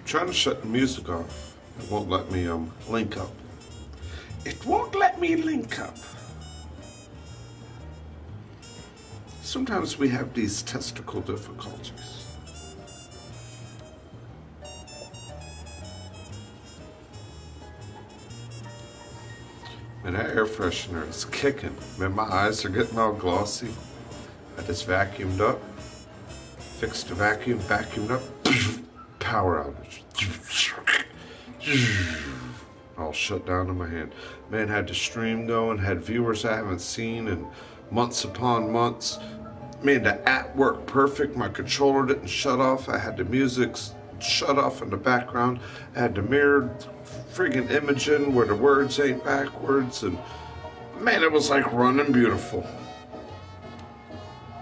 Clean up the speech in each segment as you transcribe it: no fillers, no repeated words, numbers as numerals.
Trying to shut the music off. It won't let me link up. It won't let me link up. Sometimes we have these testicle difficulties. And that air freshener is kicking. Man, my eyes are getting all glossy. I just vacuumed up. Fixed the vacuum, vacuumed up. Power outage. All shut down in my hand. Man, had the stream going, had viewers I haven't seen in months upon months. Man, the app worked perfect. My controller didn't shut off. I had the music shut off in the background. I had the mirrored friggin' imaging where the words ain't backwards. And man, it was like running beautiful.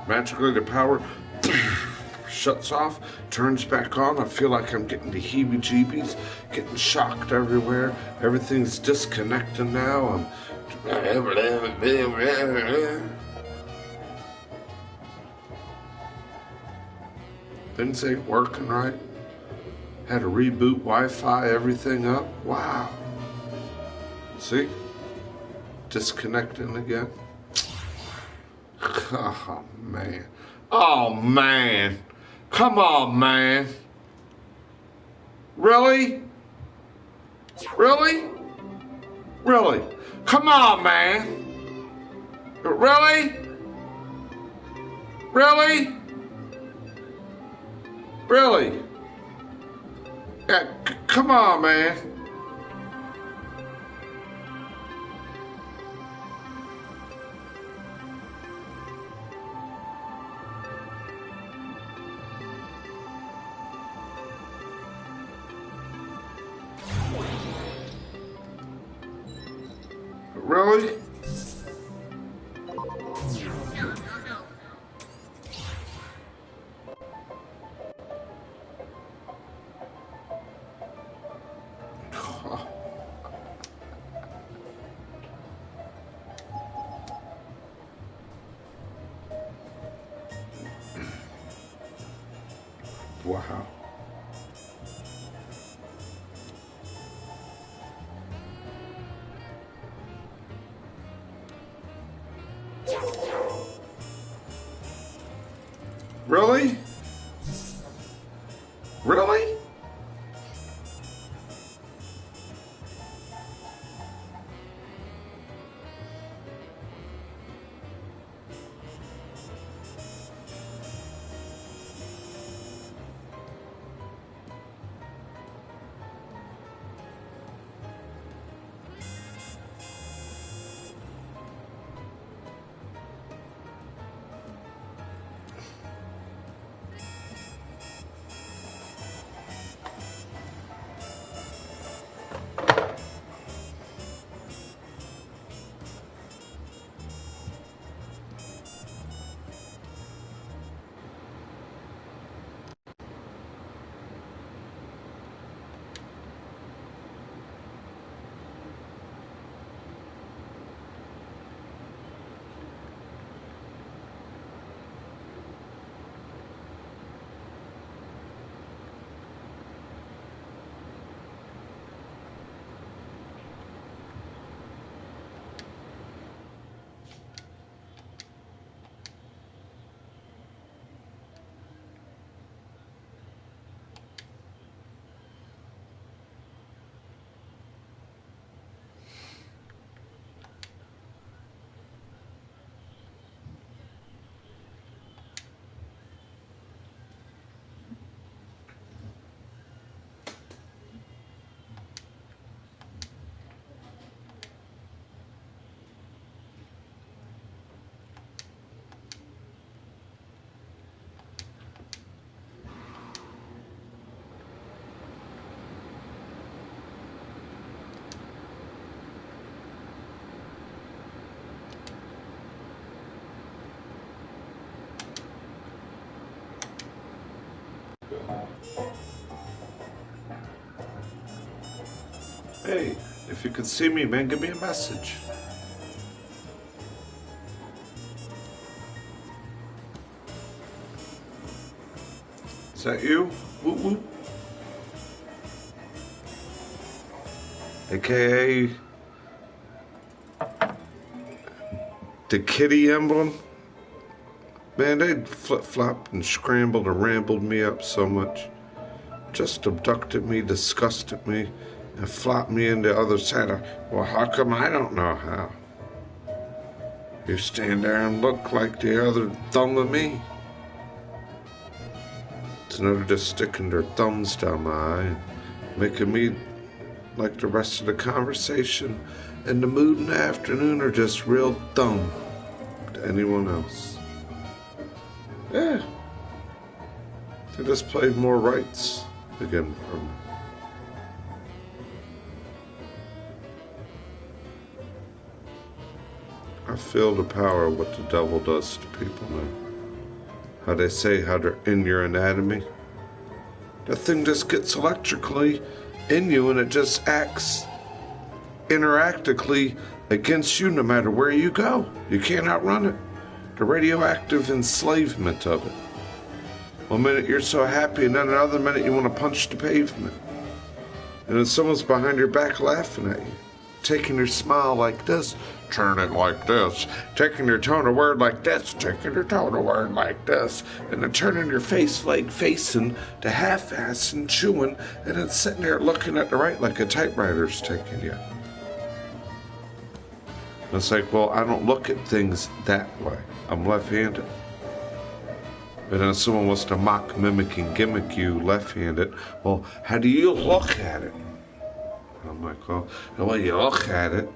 Magically, the power shuts off, turns back on. I feel like I'm getting the heebie-jeebies, getting shocked everywhere. Everything's disconnecting now. Things ain't working right. Had to reboot Wi-Fi, everything up. Wow. See? Disconnecting again. Oh, man. Oh, man. Come on, man. Really? Really? Really? Come on, man. Really? Really? Really? Yeah, come on, man. Really? Wow. Really? Really? Hey, if you can see me, man, give me a message. Is that you? Whoop whoop. aka the kitty emblem. Man, they'd flip-flop and scrambled and rambled me up so much. Just abducted me, disgusted me, and flopped me into the other side. Well, how come I don't know how? You stand there and look like the other thumb of me. It's another just sticking their thumbs down my eye and making me like the rest of the conversation and the mood in the afternoon are just real dumb to anyone else. Yeah. They just played more rights again for me. I feel the power of what the devil does to people now. How they say how they're in your anatomy. That thing just gets electrically in you and it just acts interactively against you no matter where you go. You can't outrun it. The radioactive enslavement of it. One minute you're so happy and then another minute you want to punch the pavement. And then someone's behind your back laughing at you. Taking your smile like this, turning like this, taking your tone of word like this, taking your tone of word like this, and then turning your face like facing to half-ass and chewing, and then sitting there looking at the right like a typewriter's taking you. And it's like, well, I don't look at things that way. I'm left-handed. But then someone wants to mock, mimic, and gimmick you left-handed. Well, how do you look at it? I'm like, well, the way you look at it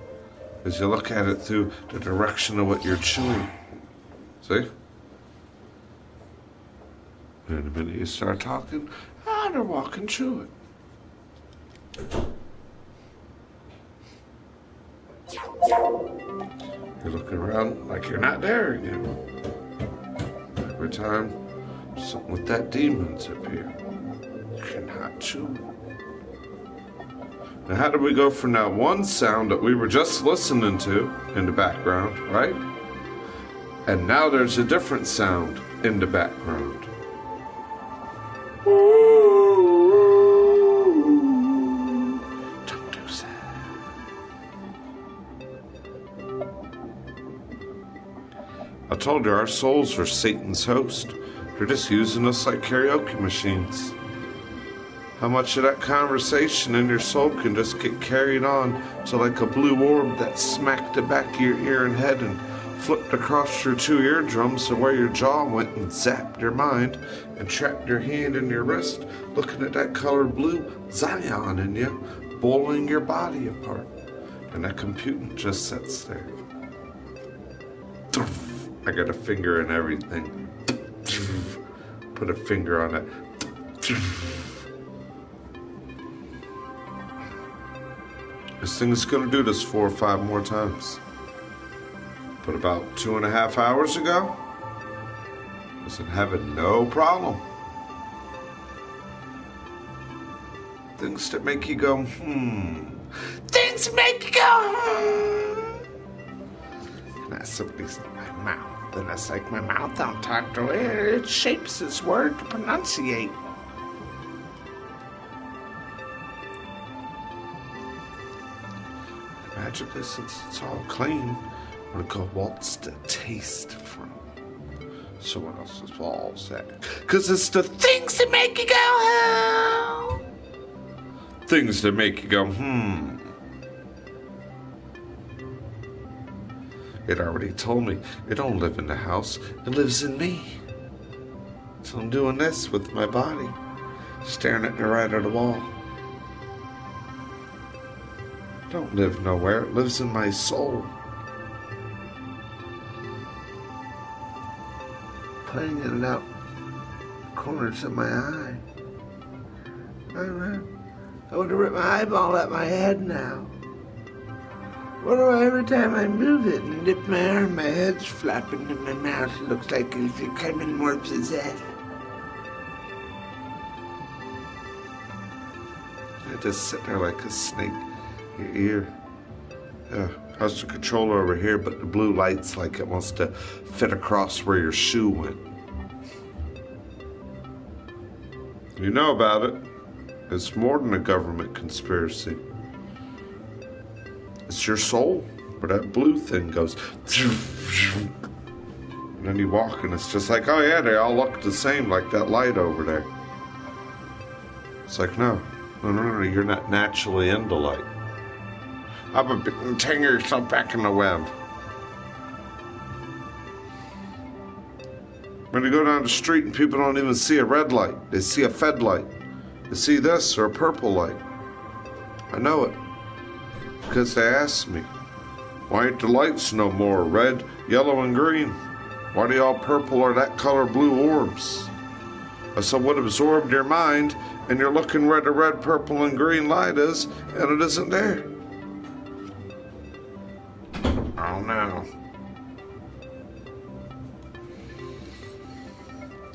is you look at it through the direction of what you're chewing. See? And the minute you start talking, they're walking through it. You're looking around like you're not there again. Every time something with that demon's up here. You're not chewing. Now, how did we go from that one sound that we were just listening to in the background, right? And now there's a different sound in the background. Don't do that. I told you our souls are Satan's host. They're just using us like karaoke machines. How much of that conversation in your soul can just get carried on to like a blue orb that smacked the back of your ear and head and flipped across your two eardrums to where your jaw went and zapped your mind and trapped your hand in your wrist, looking at that color blue Zion in you, boiling your body apart. And that computer just sits there. I got a finger in everything. Put a finger on it. This thing is going to do this 4 or 5 more times. But about 2.5 hours ago, I was having no problem. Things that make you go, Things that make you go, And that's somebody's in my mouth. And it's like my mouth don't talk to it. It shapes its word to pronunciate. Magically, since it's all clean, I'm gonna go, what's the taste from someone else's balls? Because it's the things that make you go, Things that make you go, It already told me it don't live in the house, it lives in me. So I'm doing this with my body, staring at the right of the wall. Don't live nowhere. It lives in my soul. Playing it out corners of my eye. I would have ripped my eyeball out my head now. What do I, every time I move it and dip my arm, my head's flapping and my mouth looks like if it came and warps its head. I just sit there like a snake. Your ear. How's the controller over here, but the blue light's like it wants to fit across where your shoe went. You know about it. It's more than a government conspiracy. It's your soul. Where that blue thing goes. And then you walk and it's just like, oh yeah, they all look the same, like that light over there. It's like, no, you're not naturally into light. I'm a bit, tangle yourself back in the web. When you go down the street and people don't even see a red light, they see a fed light. They see this or a purple light. I know it because they asked me, why ain't the lights no more red, yellow, and green? Why do y'all purple or that color blue orbs? I said, what absorbed your mind and you're looking where the red, purple, and green light is and it isn't there? Oh no.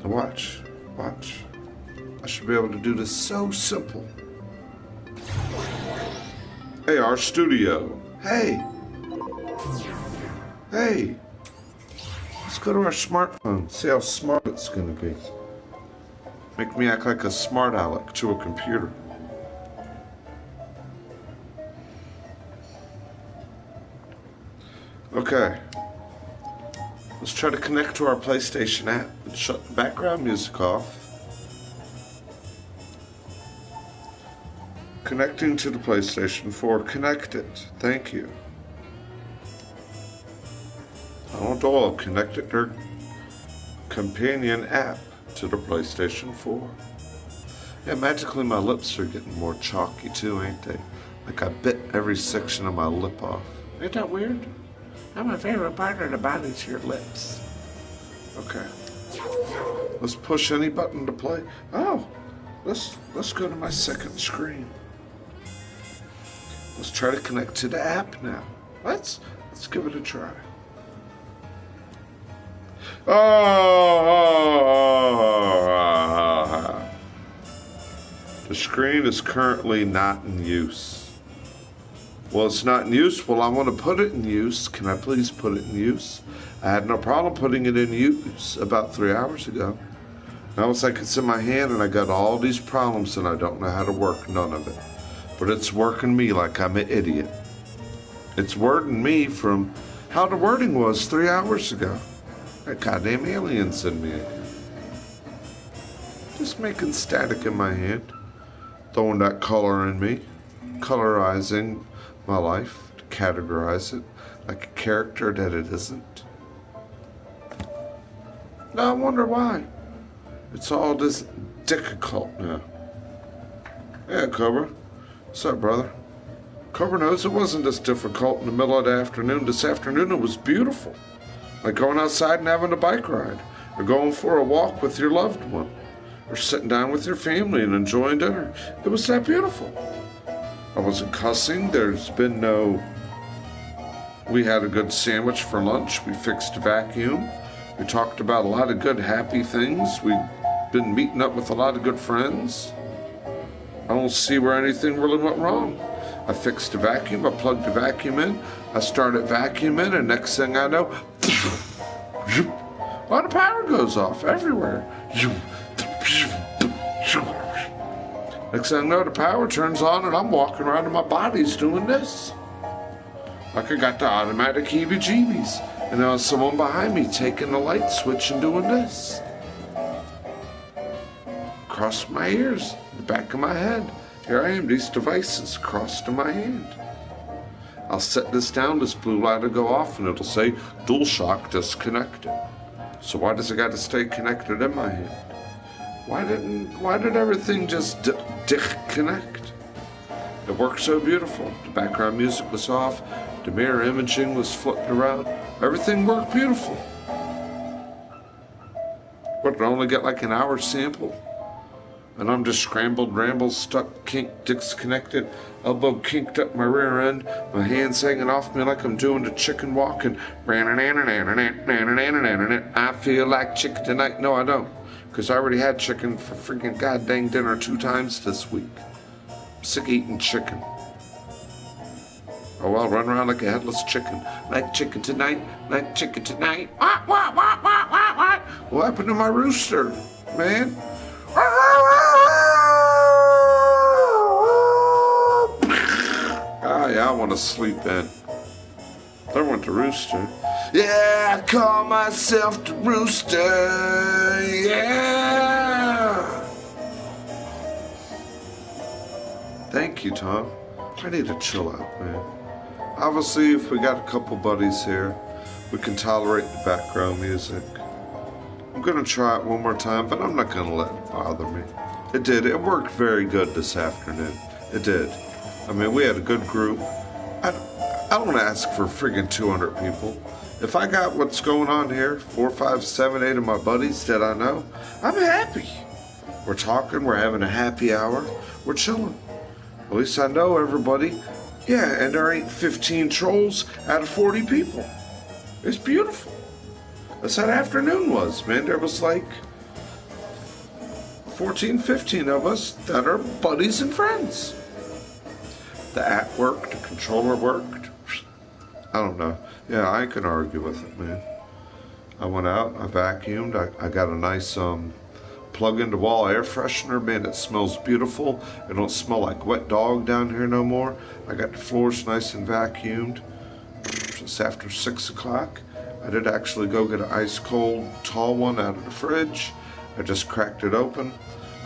Watch. I should be able to do this so simple. Hey, our studio. Hey. Let's go to our smartphone. See how smart it's going to be. Make me act like a smart aleck to a computer. Okay. Let's try to connect to our PlayStation app and shut the background music off. Connecting to the PlayStation 4. Connected. Thank you. I'll connect their companion app to the PlayStation 4. Yeah, magically my lips are getting more chalky too, ain't they? Like I bit every section of my lip off. Ain't that weird? My favorite part of the body is your lips. Okay. Let's push any button to play. Oh, let's go to my second screen. Let's try to connect to the app now. Let's give it a try. The screen is currently not in use. Well, it's not in use. Well, I want to put it in use. Can I please put it in use? I had no problem putting it in use about 3 hours ago. Now it's like it's in my hand and I got all these problems and I don't know how to work none of it. But it's working me like I'm an idiot. It's wording me from how the wording was 3 hours ago. That goddamn alien's in me again. Just making static in my hand. Throwing that color in me. Colorizing my life to categorize it like a character that it isn't. Now I wonder why. It's all this difficult now. Yeah, Cobra. What's up, brother? Cobra knows it wasn't this difficult in the middle of the afternoon. This afternoon it was beautiful. Like going outside and having a bike ride. Or going for a walk with your loved one. Or sitting down with your family and enjoying dinner. It was that beautiful. I wasn't cussing. There's been no... We had a good sandwich for lunch. We fixed a vacuum. We talked about a lot of good, happy things. We've been meeting up with a lot of good friends. I don't see where anything really went wrong. I fixed the vacuum. I plugged the vacuum in. I started vacuuming, and next thing I know, well, the power goes off everywhere. Next thing I know, the power turns on, and I'm walking around, and my body's doing this. Like I got the automatic heebie-jeebies. And there was someone behind me taking the light switch and doing this. Across my ears, the back of my head. Here I am, these devices crossed in my hand. I'll set this down, this blue light will go off, and it'll say DualShock disconnected. So why does it got to stay connected in my hand? Why did everything just disconnect? It worked so beautiful. The background music was off. The mirror imaging was flipped around. Everything worked beautiful. But I only get like an hour sample. And I'm just scrambled, rambled, stuck, kinked, disconnected, elbow kinked up my rear end, my hands hanging off me like I'm doing the chicken walk, and I feel like chicken tonight. No, I don't. Because I already had chicken for freaking goddamn dinner 2 times this week. I'm sick of eating chicken. Oh, I'll run around like a headless chicken. Like chicken tonight, like chicken tonight. What happened to my rooster, man? Ah, yeah, I want to sleep in. There went the rooster. Yeah, I call myself the rooster. Yeah. Thank you, Tom. I need to chill out, man. Obviously, if we got a couple buddies here, we can tolerate the background music. I'm going to try it one more time, but I'm not going to let it bother me. It did. It worked very good this afternoon. It did. I mean, we had a good group. I don't ask for friggin' 200 people. If I got what's going on here, 4, 5, 7, 8 of my buddies that I know, I'm happy. We're talking, we're having a happy hour, we're chilling. At least I know everybody. Yeah, and there ain't 15 trolls out of 40 people. It's beautiful. That's how that afternoon was, man. There was like 14, 15 of us that are buddies and friends. The app worked, the controller worked. I don't know. Yeah, I ain't gonna argue with it, man. I went out, I vacuumed, I got a nice plug-in-the-wall air freshener, man. It smells beautiful. It don't smell like wet dog down here no more. I got the floors nice and vacuumed. Just after 6 o'clock, I did actually go get an ice cold tall one out of the fridge. I just cracked it open.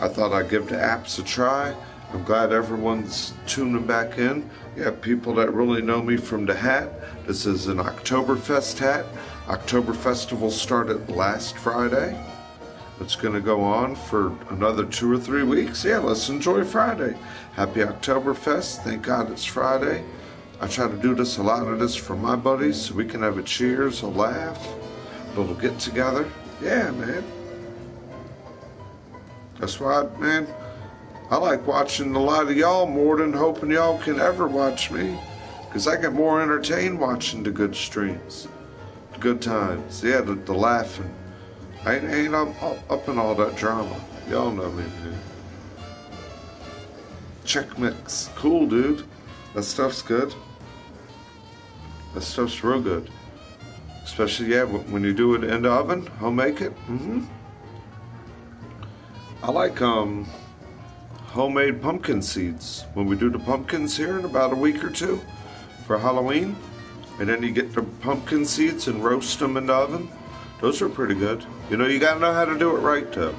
I thought I'd give the apps a try. I'm glad everyone's tuning back in. Yeah, people that really know me from the hat. This is an Oktoberfest hat. Oktober Festival started last Friday. It's going to go on for another 2 or 3 weeks. Yeah, let's enjoy Friday. Happy Oktoberfest. Thank God it's Friday. I try to do a lot of this for my buddies so we can have a cheers, a laugh, a little get together. Yeah, man. That's why, man, I like watching a lot of y'all more than hoping y'all can ever watch me. Because I get more entertained watching the good streams. The good times. Yeah, the laughing. I ain't up in all that drama. Y'all know me, man. Check mix. Cool, dude. That stuff's good. That stuff's real good. Especially, yeah, when you do it in the oven, homemade it. I like homemade pumpkin seeds. When we do the pumpkins here in about a week or two for Halloween, and then you get the pumpkin seeds and roast them in the oven. Those are pretty good. You know, you gotta know how to do it right, though.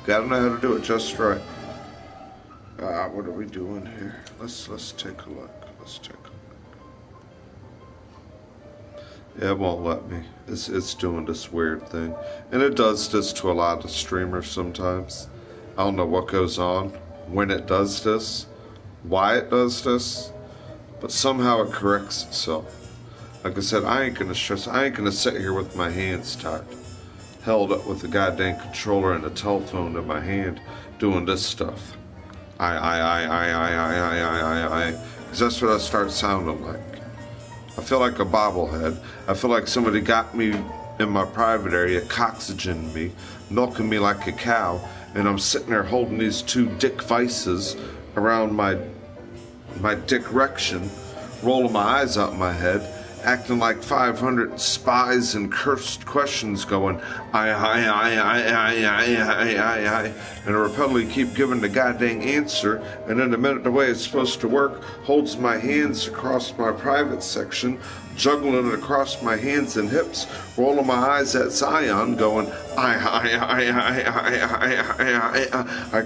Gotta know how to do it just right. What are we doing here? Let's take a look. Let's take a look. Yeah, it won't let me. It's doing this weird thing, and it does this to a lot of streamers sometimes. I don't know what goes on when it does this, why it does this, but somehow it corrects itself. Like I said, I ain't gonna stress. I ain't gonna sit here with my hands tied, held up with the goddamn controller and the telephone in my hand, doing this stuff. Because that's what I start sounding like. I feel like a bobblehead. I feel like somebody got me in my private area, coxygen me, milking me like a cow, and I'm sitting there holding these 2 dick vices around my dick erection, rolling my eyes out my head, acting like 500 spies and cursed questions going, I, and I repeatedly keep giving the goddamn answer, and in a minute the way it's supposed to work, holds my hands across my private section, juggling it across my hands and hips, rolling my eyes at Zion, going, I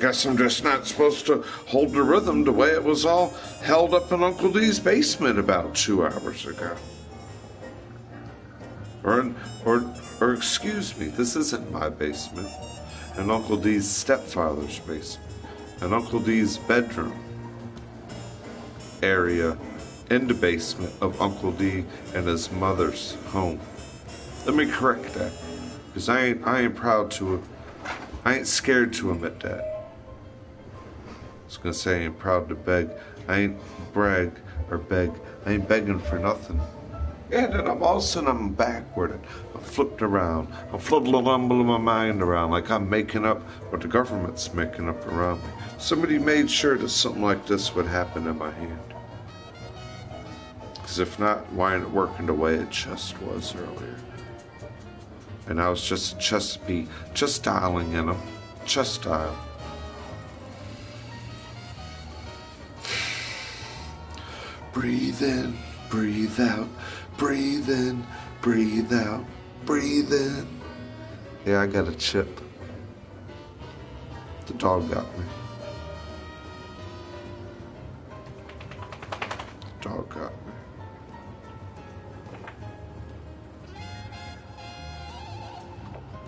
guess I'm just not supposed to hold the rhythm the way it was all held up in Uncle D's basement about 2 hours ago. Or excuse me, this isn't my basement. And Uncle D's stepfather's basement. And Uncle D's bedroom area in the basement of Uncle D and his mother's home. Let me correct that. Because I ain't scared to admit that. I was gonna say I ain't proud to beg. I ain't brag or beg. I ain't begging for nothing. And then all of a sudden I'm backward. I'm flipped around. I'm flumbling my mind around like I'm making up what the government's making up around me. Somebody made sure that something like this would happen in my hand. Because if not, why ain't it working the way it just was earlier? And I was just a chest beat, just dialing in them. Chest dial. Breathe in, breathe out, breathe in, breathe out, breathe in. Yeah, I got a chip. The dog got me. The dog got me.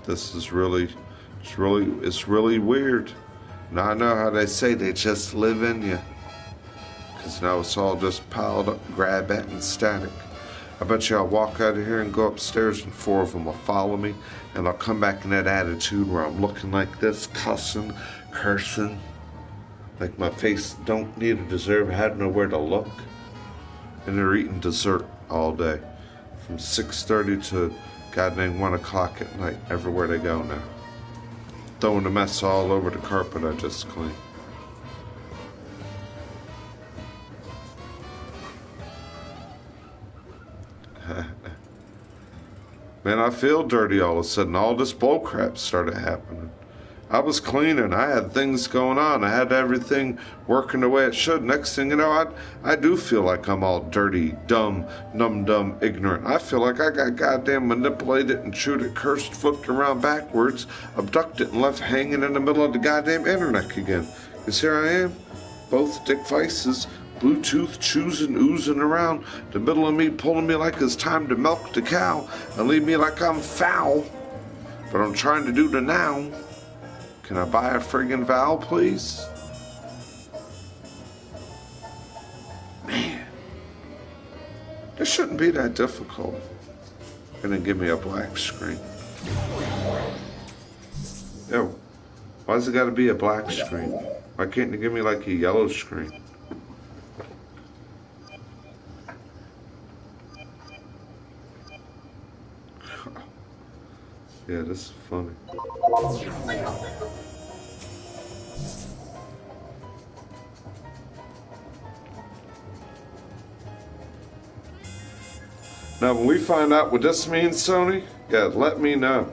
This is it's really weird. Now I know how they say they just live in you. Because now it's all just piled up, grab at, and static. I bet you I'll walk out of here and go upstairs and 4 of them will follow me, and I'll come back in that attitude where I'm looking like this, cussing, cursing, like my face don't need a dessert, I have nowhere to look. And they're eating dessert all day, from 6:30 to goddamn 1 o'clock at night, everywhere they go now. Throwing a mess all over the carpet I just cleaned. Man, I feel dirty all of a sudden. All this bullcrap started happening. I was cleaning. I had things going on. I had everything working the way it should. Next thing you know, I do feel like I'm all dirty, dumb, numb, ignorant. I feel like I got goddamn manipulated and chewed it, cursed, flipped around backwards, abducted, and left hanging in the middle of the goddamn internet again. Because here I am, both dick vices, Bluetooth choosing, oozing around, the middle of me pulling me like it's time to milk the cow and leave me like I'm foul. But I'm trying to do the now. Can I buy a friggin' vowel, please? Man, this shouldn't be that difficult. Gonna give me a black screen. Yo, why's it gotta be a black screen? Why can't you give me like a yellow screen? Yeah, this is funny. Now, when we find out what this means, Sony, yeah, let me know.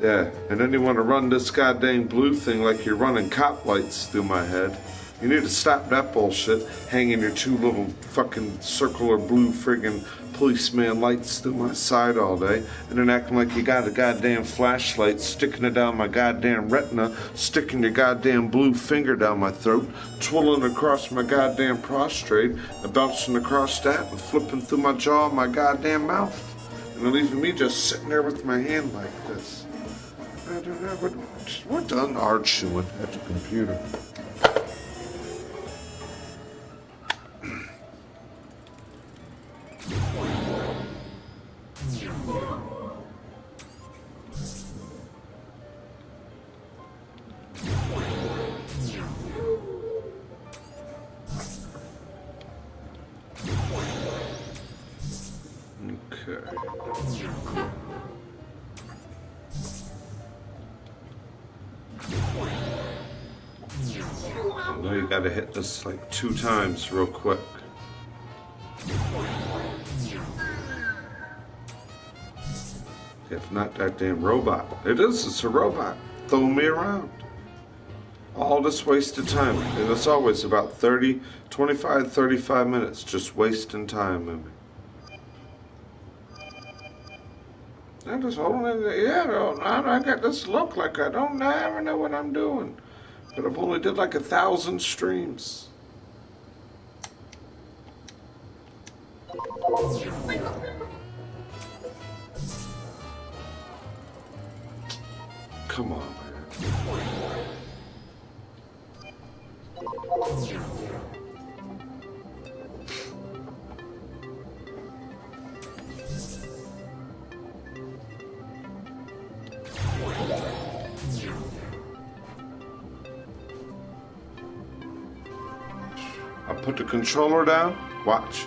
Yeah, and then you want to run this goddamn blue thing like you're running cop lights through my head. You need to stop that bullshit, hanging your 2 little fucking circular blue friggin' policeman lights through my side all day, and then acting like you got a goddamn flashlight, sticking it down my goddamn retina, sticking your goddamn blue finger down my throat, twirling across my goddamn prostrate, and bouncing across that, and flipping through my jaw and my goddamn mouth, and then leaving me just sitting there with my hand like this. I don't know, we're done arguing at the computer. Now you gotta hit this like 2 times real quick. If not that damn robot. It's a robot. Throwing me around. All this wasted time. And it's always about 25, 35 minutes just wasting time with me. I just hold it. Yeah, I got this look like I don't ever know what I'm doing. But I've only did like 1,000 streams. Come on, man. I put the controller down. Watch.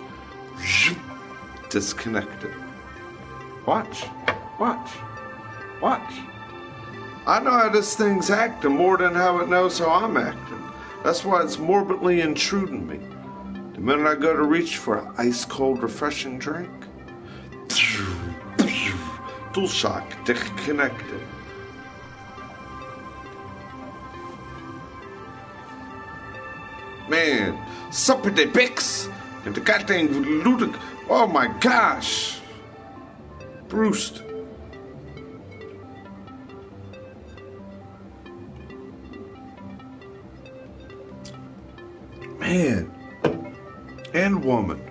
Disconnected. Watch. Watch. Watch. I know how this thing's acting more than how it knows how I'm acting. That's why it's morbidly intruding me. The minute I go to reach for an ice-cold, refreshing drink, DualShock disconnected. Man, supper de pix. And the goddamn ludic. Oh my gosh. Bruce. Man. And woman.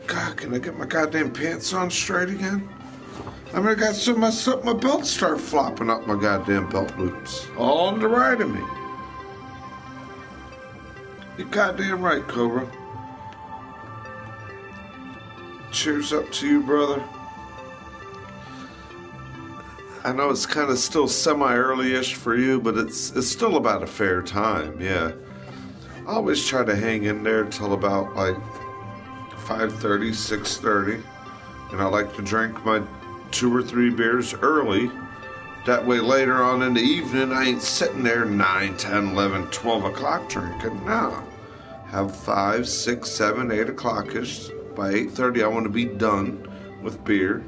God, can I get my goddamn pants on straight again? I mean, I got so messed up, my belt started flopping up my goddamn belt loops. All on the right of me. You're goddamn right, Cobra. Cheers up to you, brother. I know it's kind of still semi-early-ish for you, but it's still about a fair time, yeah. I always try to hang in there till about like 5:30, 6:30. And I like to drink my 2 or 3 beers early. That way later on in the evening, I ain't sitting there 9, 10, 11, 12 o'clock drinking. No. Have 5, 6, 7, 8 o'clock-ish. By 8:30, I want to be done with beer.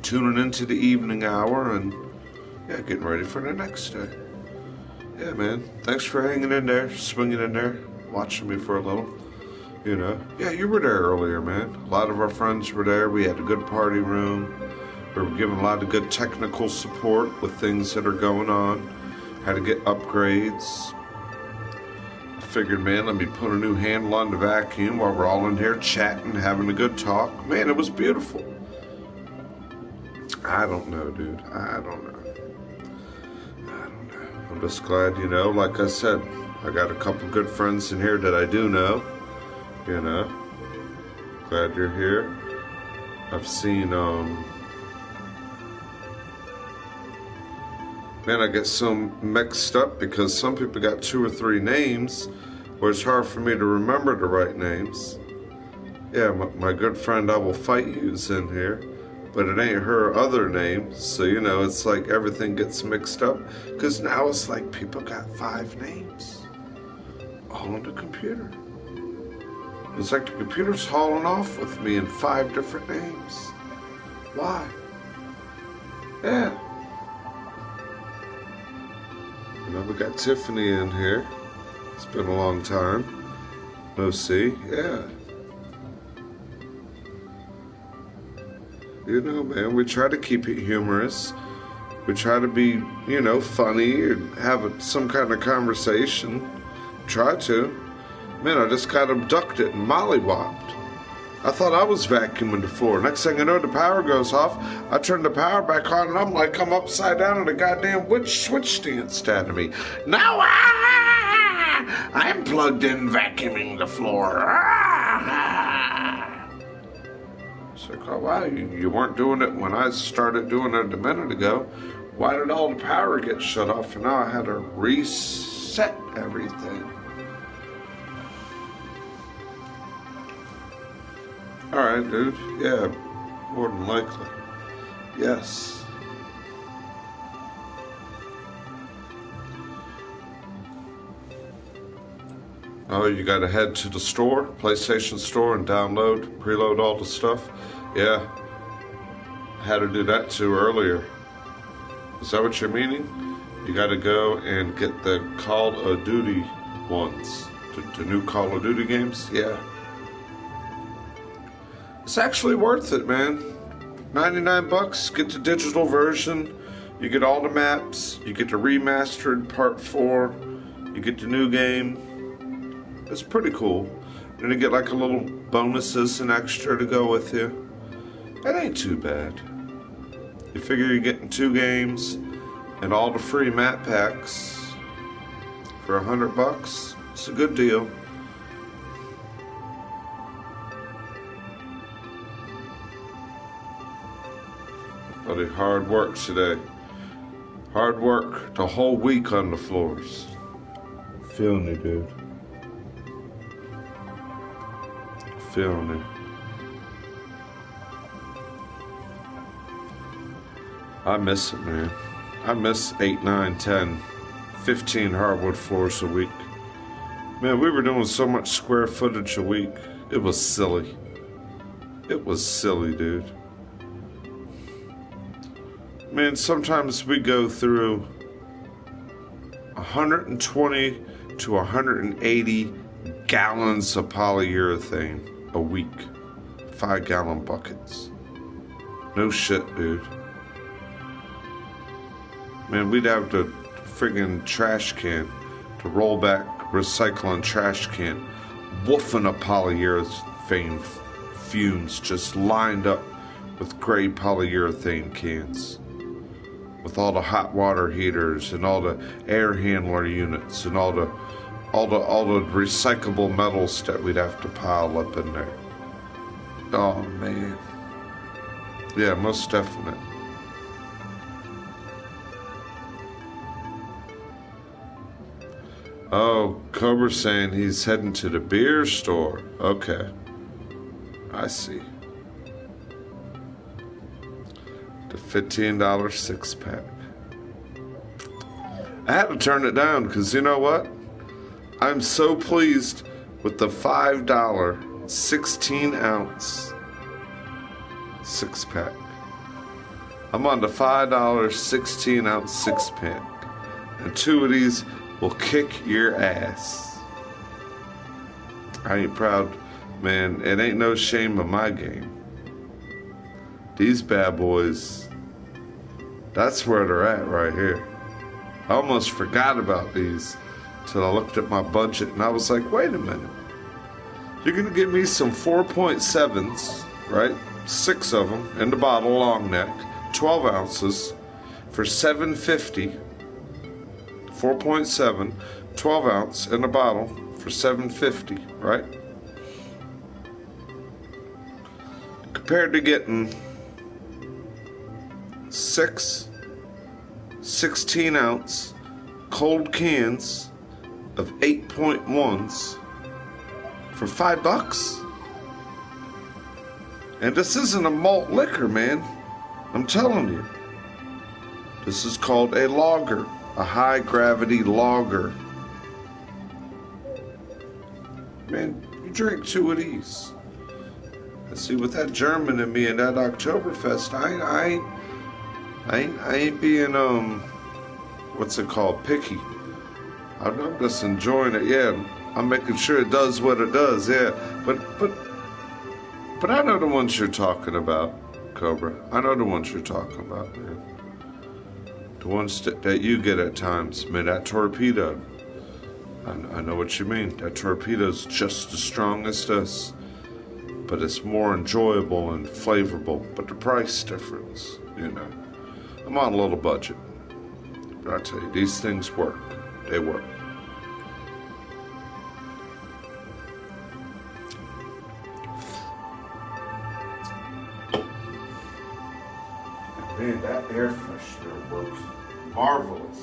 Tuning into the evening hour and, yeah, getting ready for the next day. Yeah, man. Thanks for hanging in there, swinging in there, watching me for a little. You know. Yeah, you were there earlier, man. A lot of our friends were there. We had a good party room. We were given a lot of good technical support with things that are going on. Had to get upgrades. I figured, man, let me put a new handle on the vacuum while we're all in here chatting, having a good talk. Man, it was beautiful. I don't know, dude. I don't know. I'm just glad, you know, like I said, I got a couple good friends in here that I do know. You know, glad you're here. I've seen, man, I get so mixed up because some people got 2 or 3 names where it's hard for me to remember the right names. Yeah, my good friend I Will Fight You's in here, but it ain't her other name, so, you know, it's like everything gets mixed up because now it's like people got 5 names all on the computer. It's like the computer's hauling off with me in 5 different names. Why? Yeah. You know, we got Tiffany in here. It's been a long time. No see. Yeah. You know, man, we try to keep it humorous. We try to be, you know, funny and have some kind of conversation. Try to. Man, I just got abducted and mollywopped. I thought I was vacuuming the floor. Next thing I know, the power goes off. I turn the power back on, and I'm like, I'm upside down, and the goddamn switch danced at me. Now I'm plugged in vacuuming the floor. It's like, oh, wow, you weren't doing it when I started doing it a minute ago. Why did all the power get shut off? And now I had to reset everything. Alright, dude. Yeah, more than likely. Yes. Oh, you gotta head to the store, PlayStation Store, and download, preload all the stuff? Yeah. I had to do that too earlier. Is that what you're meaning? You gotta go and get the Call of Duty ones. The new Call of Duty games? Yeah. It's actually worth it, man. 99 bucks, get the digital version. You get all the maps. You get the remastered Part 4. You get the new game. It's pretty cool. And you get like a little bonuses and extra to go with you. It ain't too bad. You figure you're getting 2 games and all the free map packs for 100 bucks. It's a good deal. Buddy, hard work today. Hard work the whole week on the floors. Feeling it, dude. Feeling it. I miss it, man. I miss 8, 9, 10, 15 hardwood floors a week. Man, we were doing so much square footage a week. It was silly. It was silly, dude. Man, sometimes we go through 120 to 180 gallons of polyurethane a week. 5-gallon buckets. No shit, dude. Man, we'd have to friggin' trash can to roll back recycling trash can, woofing of polyurethane fumes just lined up with gray polyurethane cans, with all the hot water heaters and all the air handler units and all the recyclable metals that we'd have to pile up in there. Oh man, yeah, most definite. Oh, Cobra's saying he's heading to the beer store. Okay. I see. The $15 6-pack. I had to turn it down because you know what? I'm so pleased with the $5 16-ounce 6-pack. I'm on the $5 16-ounce 6-pack. And 2 of these will kick your ass. I ain't proud, man. It ain't no shame of my game. These bad boys, that's where they're at right here. I almost forgot about these till I looked at my budget and I was like, wait a minute. You're gonna give me some 4.7s, right? 6 of them in the bottle, long neck, 12 ounces for $7.50. 4.7, 12 ounce in a bottle for $7.50, right? Compared to getting 6 16-ounce cold cans of 8.1s for $5. And this isn't a malt liquor, man. I'm telling you. This is called a lager. A high gravity lager. Man, you drink 2 of these. And see, with that German in me and that Oktoberfest, I ain't being what's it called, picky. I'm just enjoying it. Yeah, I'm making sure it does what it does. Yeah, but I know the ones you're talking about, Cobra. I know the ones you're talking about, man. The ones that you get at times, man, that torpedo. I know what you mean. That torpedo's just as strong as this, but it's more enjoyable and flavorful. But the price difference, you know. I'm on a little budget, but I tell you, these things work. They work. Man, that air freshener works marvelous.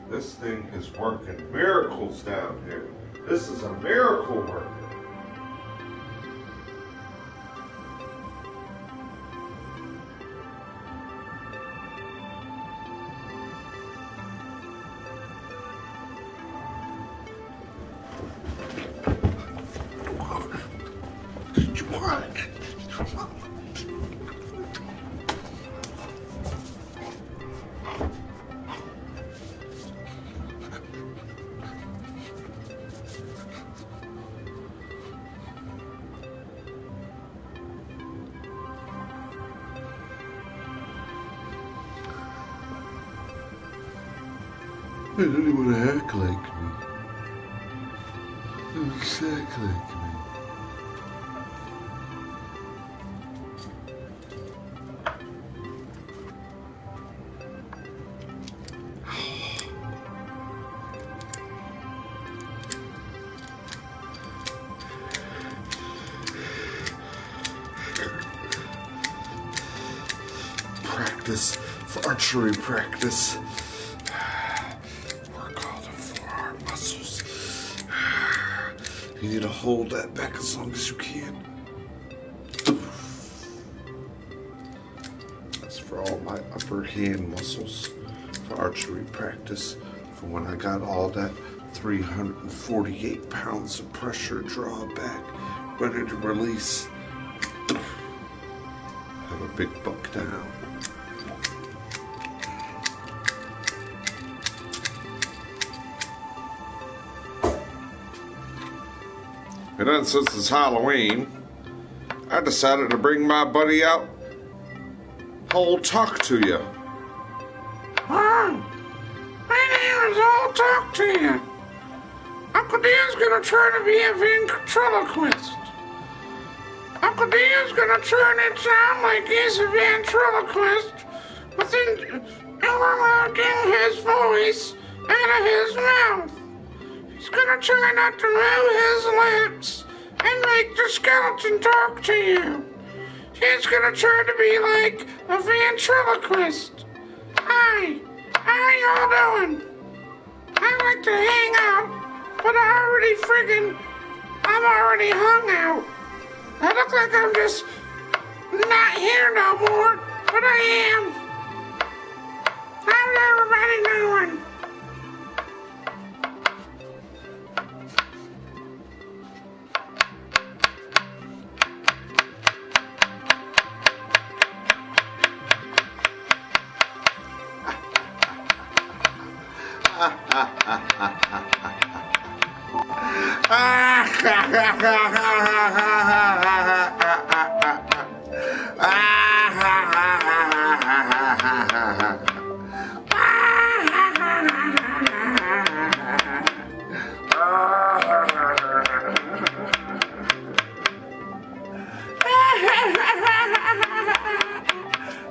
This thing is working miracles down here. This is a miracle worker. They don't even want to act like me. They don't act like me. Practice, for archery practice. You need to hold that back as long as you can. That's for all my upper hand muscles for archery practice. For when I got all that 348 pounds of pressure draw back, ready to release. Have a big buck down. And then since it's Halloween, I decided to bring my buddy out. I'll talk to you. Hi, my name is I'll talk to you. Uncle Dan's gonna try to be a ventriloquist. Uncle Dan's gonna try to sound like he's a ventriloquist within interlocking his voice out of his mouth. He's gonna try not to move his lips and make the skeleton talk to you. He's gonna try to be like a ventriloquist. Hi, how y'all doing? I like to hang out, but I'm already hung out. I look like I'm just not here no more, but I am. How's everybody doing?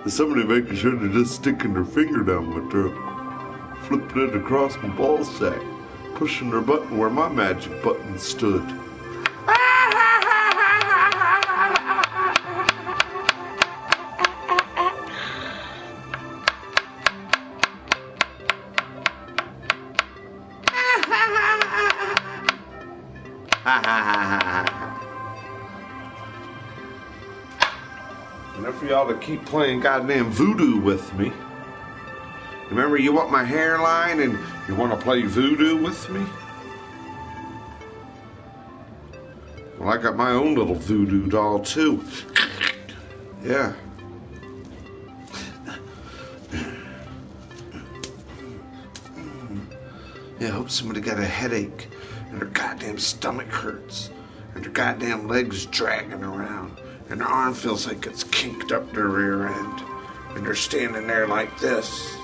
Somebody making sure they're just sticking their finger down my throat, flipping it across my ball sack, pushing their button where my magic button stood. Enough for y'all to keep playing goddamn voodoo with me. Remember, you want my hairline and you want to play voodoo with me? Well, I got my own little voodoo doll too. Yeah. Yeah, I hope somebody got a headache and their goddamn stomach hurts and their goddamn legs dragging around and their arm feels like it's kinked up their rear end and they're standing there like this.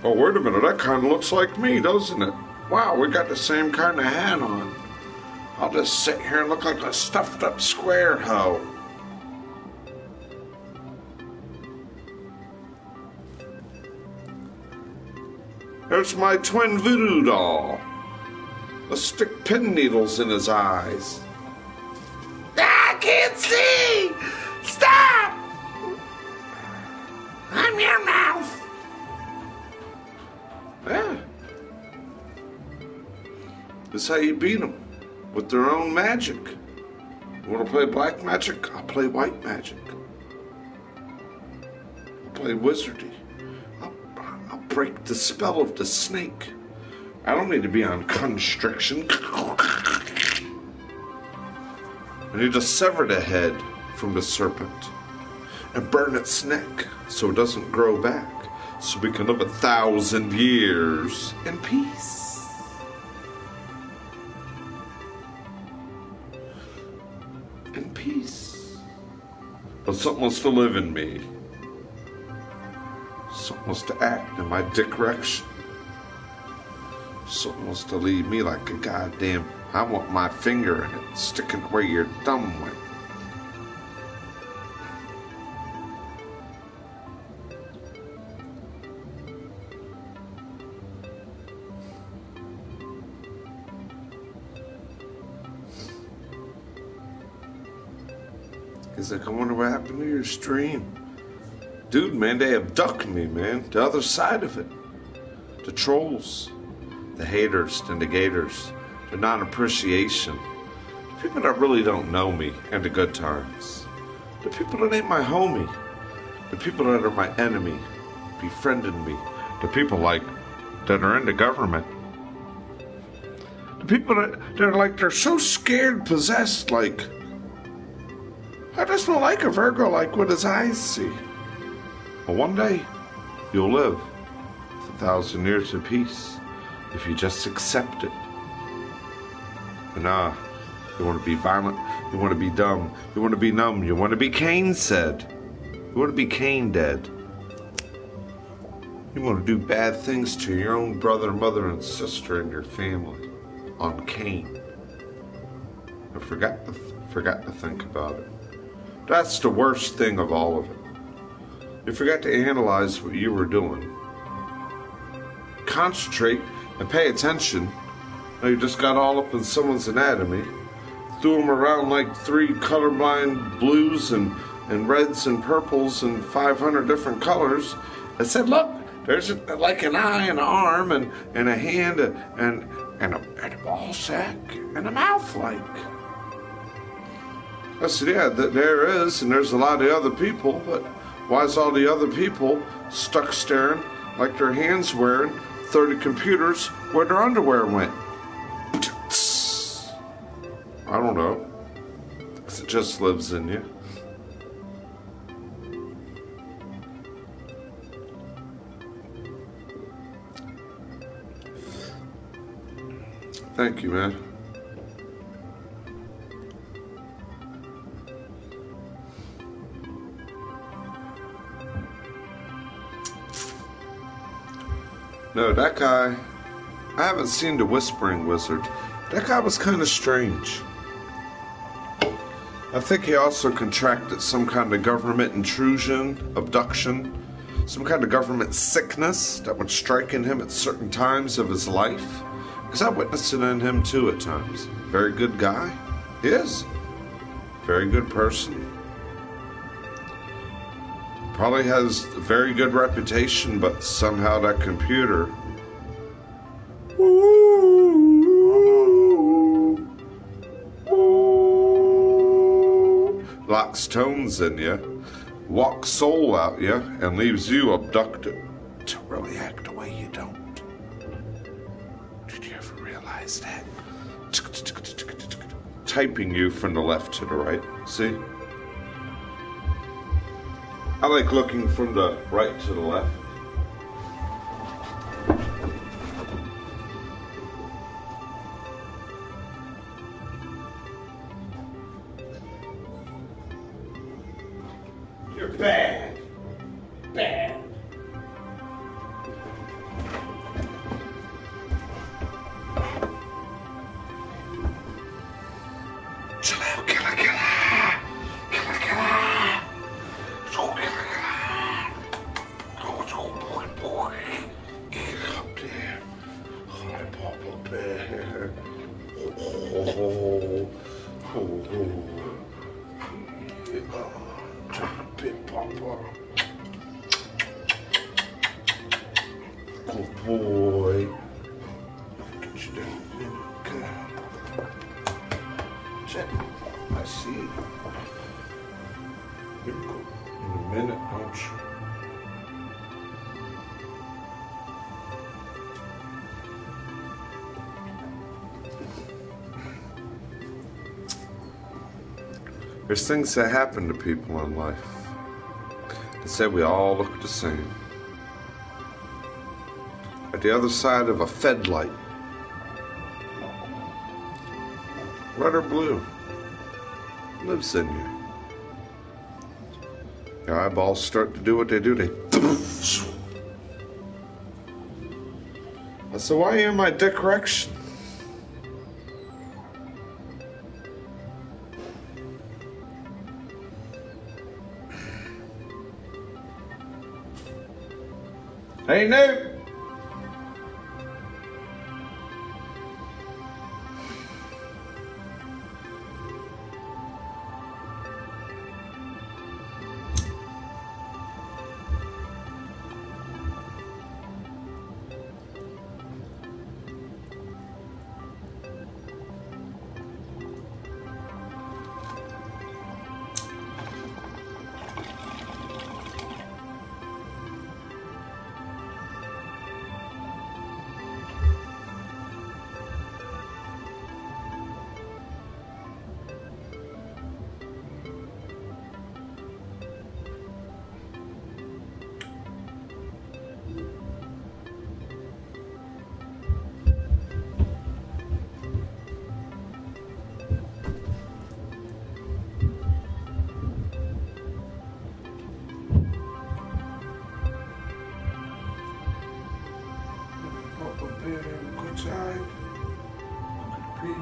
Oh, wait a minute, that kind of looks like me, doesn't it? Wow, we got the same kind of hat on. I'll just sit here and look like a stuffed up square hoe. There's my twin voodoo doll. Let's stick pin needles in his eyes. I can't see! Stop! I'm your mouth. Yeah. That's how you beat them. With their own magic. You want to play black magic? I'll play white magic. I'll play wizardy. I'll break the spell of the snake. I don't need to be on constriction. I need to sever the head from the serpent and burn its neck so it doesn't grow back, so we can live 1,000 years in peace. In peace. But something wants to live in me. Something wants to act in my direction. Something wants to lead me like a goddamn, I want my finger in it, sticking where your thumb went. He's like, I wonder what happened to your stream. Dude, man, they abducted me, man. The other side of it. The trolls. The haters and the gators. The non-appreciation. The people that really don't know me and the good times. The people that ain't my homie. The people that are my enemy. Befriending me. The people like that are in the government. The people that are like, they're so scared, possessed, like, I just don't like a Virgo like what his eyes see. But one day, you'll live 1,000 years of peace if you just accept it. And you want to be violent, you want to be dumb, you want to be numb, you want to be Cain said. You want to be Cain dead. You want to do bad things to your own brother, mother, and sister and your family on Cain. I forgot to think about it. That's the worst thing of all of it. You forgot to analyze what you were doing. Concentrate and pay attention. Now you just got all up in someone's anatomy, threw them around like 3 colorblind blues and reds and purples and 500 different colors, and said, look, there's like an eye and an arm and a hand and a ball sack and a mouth like. I said, yeah, there is, and there's a lot of other people, but why is all the other people stuck staring like their hands wearing 30 computers where their underwear went? I don't know. 'Cause it just lives in you. Thank you, man. No, that guy, I haven't seen the Whispering Wizard. That guy was kind of strange. I think he also contracted some kind of government intrusion, abduction, some kind of government sickness that would strike in him at certain times of his life. Because I witnessed it in him too at times. Very good guy. He is. Very good person. Probably has a very good reputation, but somehow that computer locks tones in you, walks soul out you, and leaves you abducted to really act the way you don't. Did you ever realize that? Typing you from the left to the right. See? I like looking from the right to the left. You're bad. Bad. Chill out, killer, killer. Killer, killer. Oh, killer, killer. Oh, boy. Get up there. Oh, I pop up there. Oh. Big Papa. Good boy. Get you down. Good. Check. I see you. You'll go in a minute, don't you? There's things that happen to people in life. They say we all look the same. At the other side of a Fed light, red or blue, lives in you. Your eyeballs start to do what they do. I said, why are you in my dick erection? Hey, no. bed, have a good time. I'm gonna pee.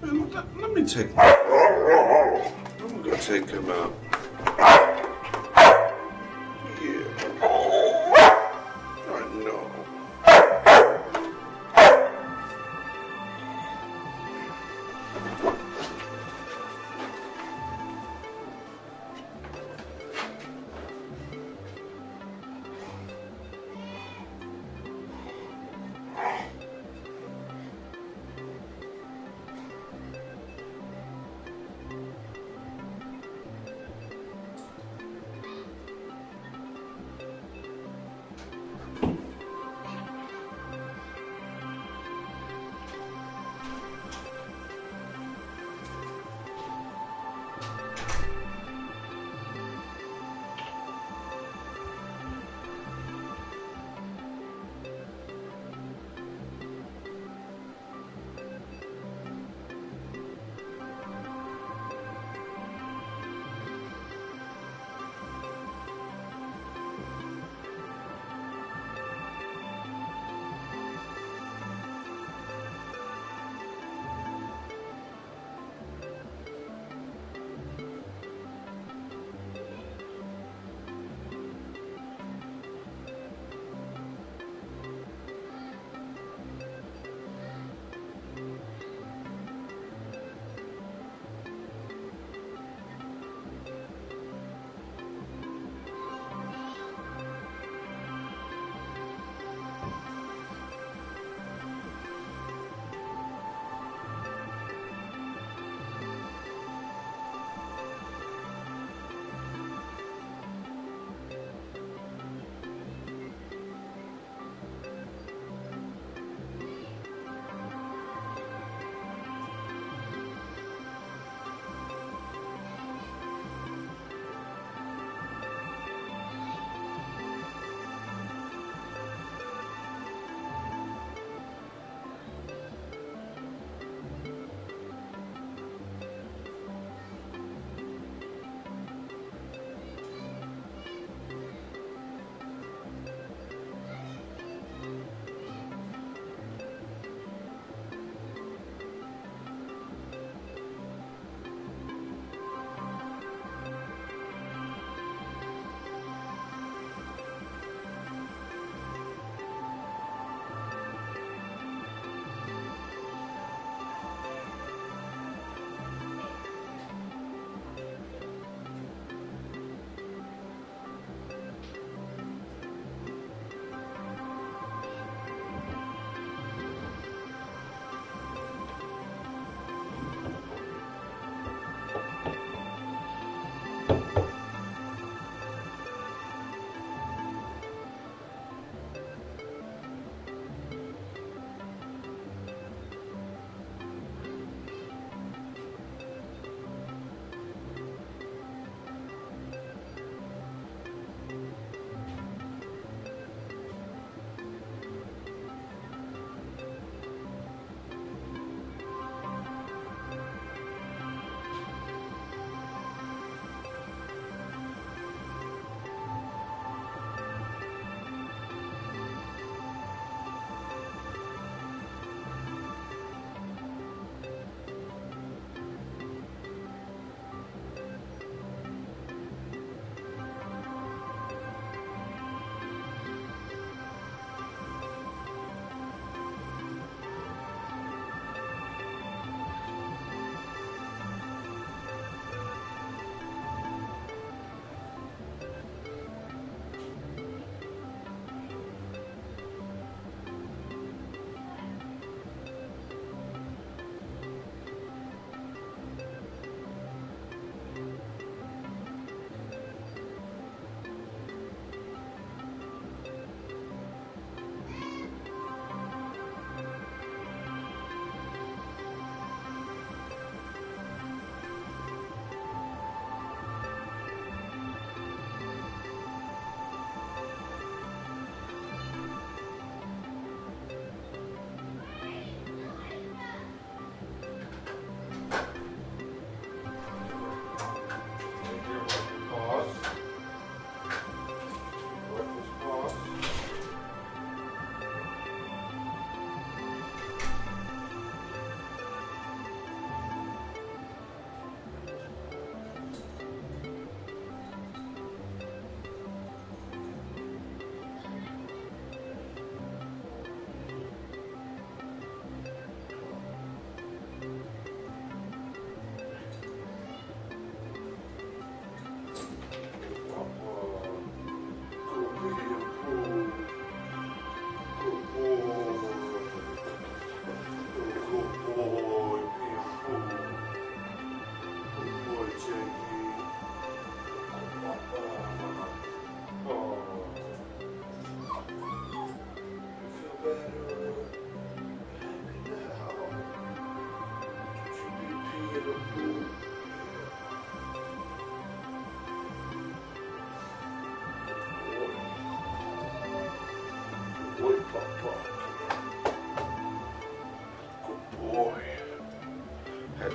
Man, let me take. I'm gonna go take him out. Yeah. I know.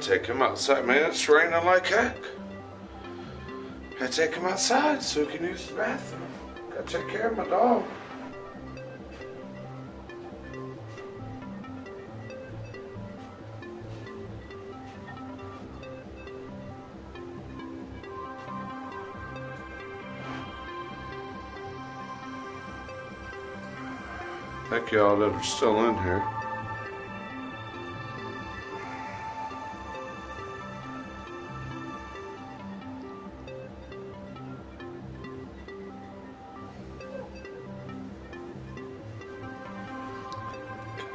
take him outside, man. It's raining like heck. Gotta take him outside so he can use the bathroom. Gotta take care of my dog. Thank y'all that are still in here.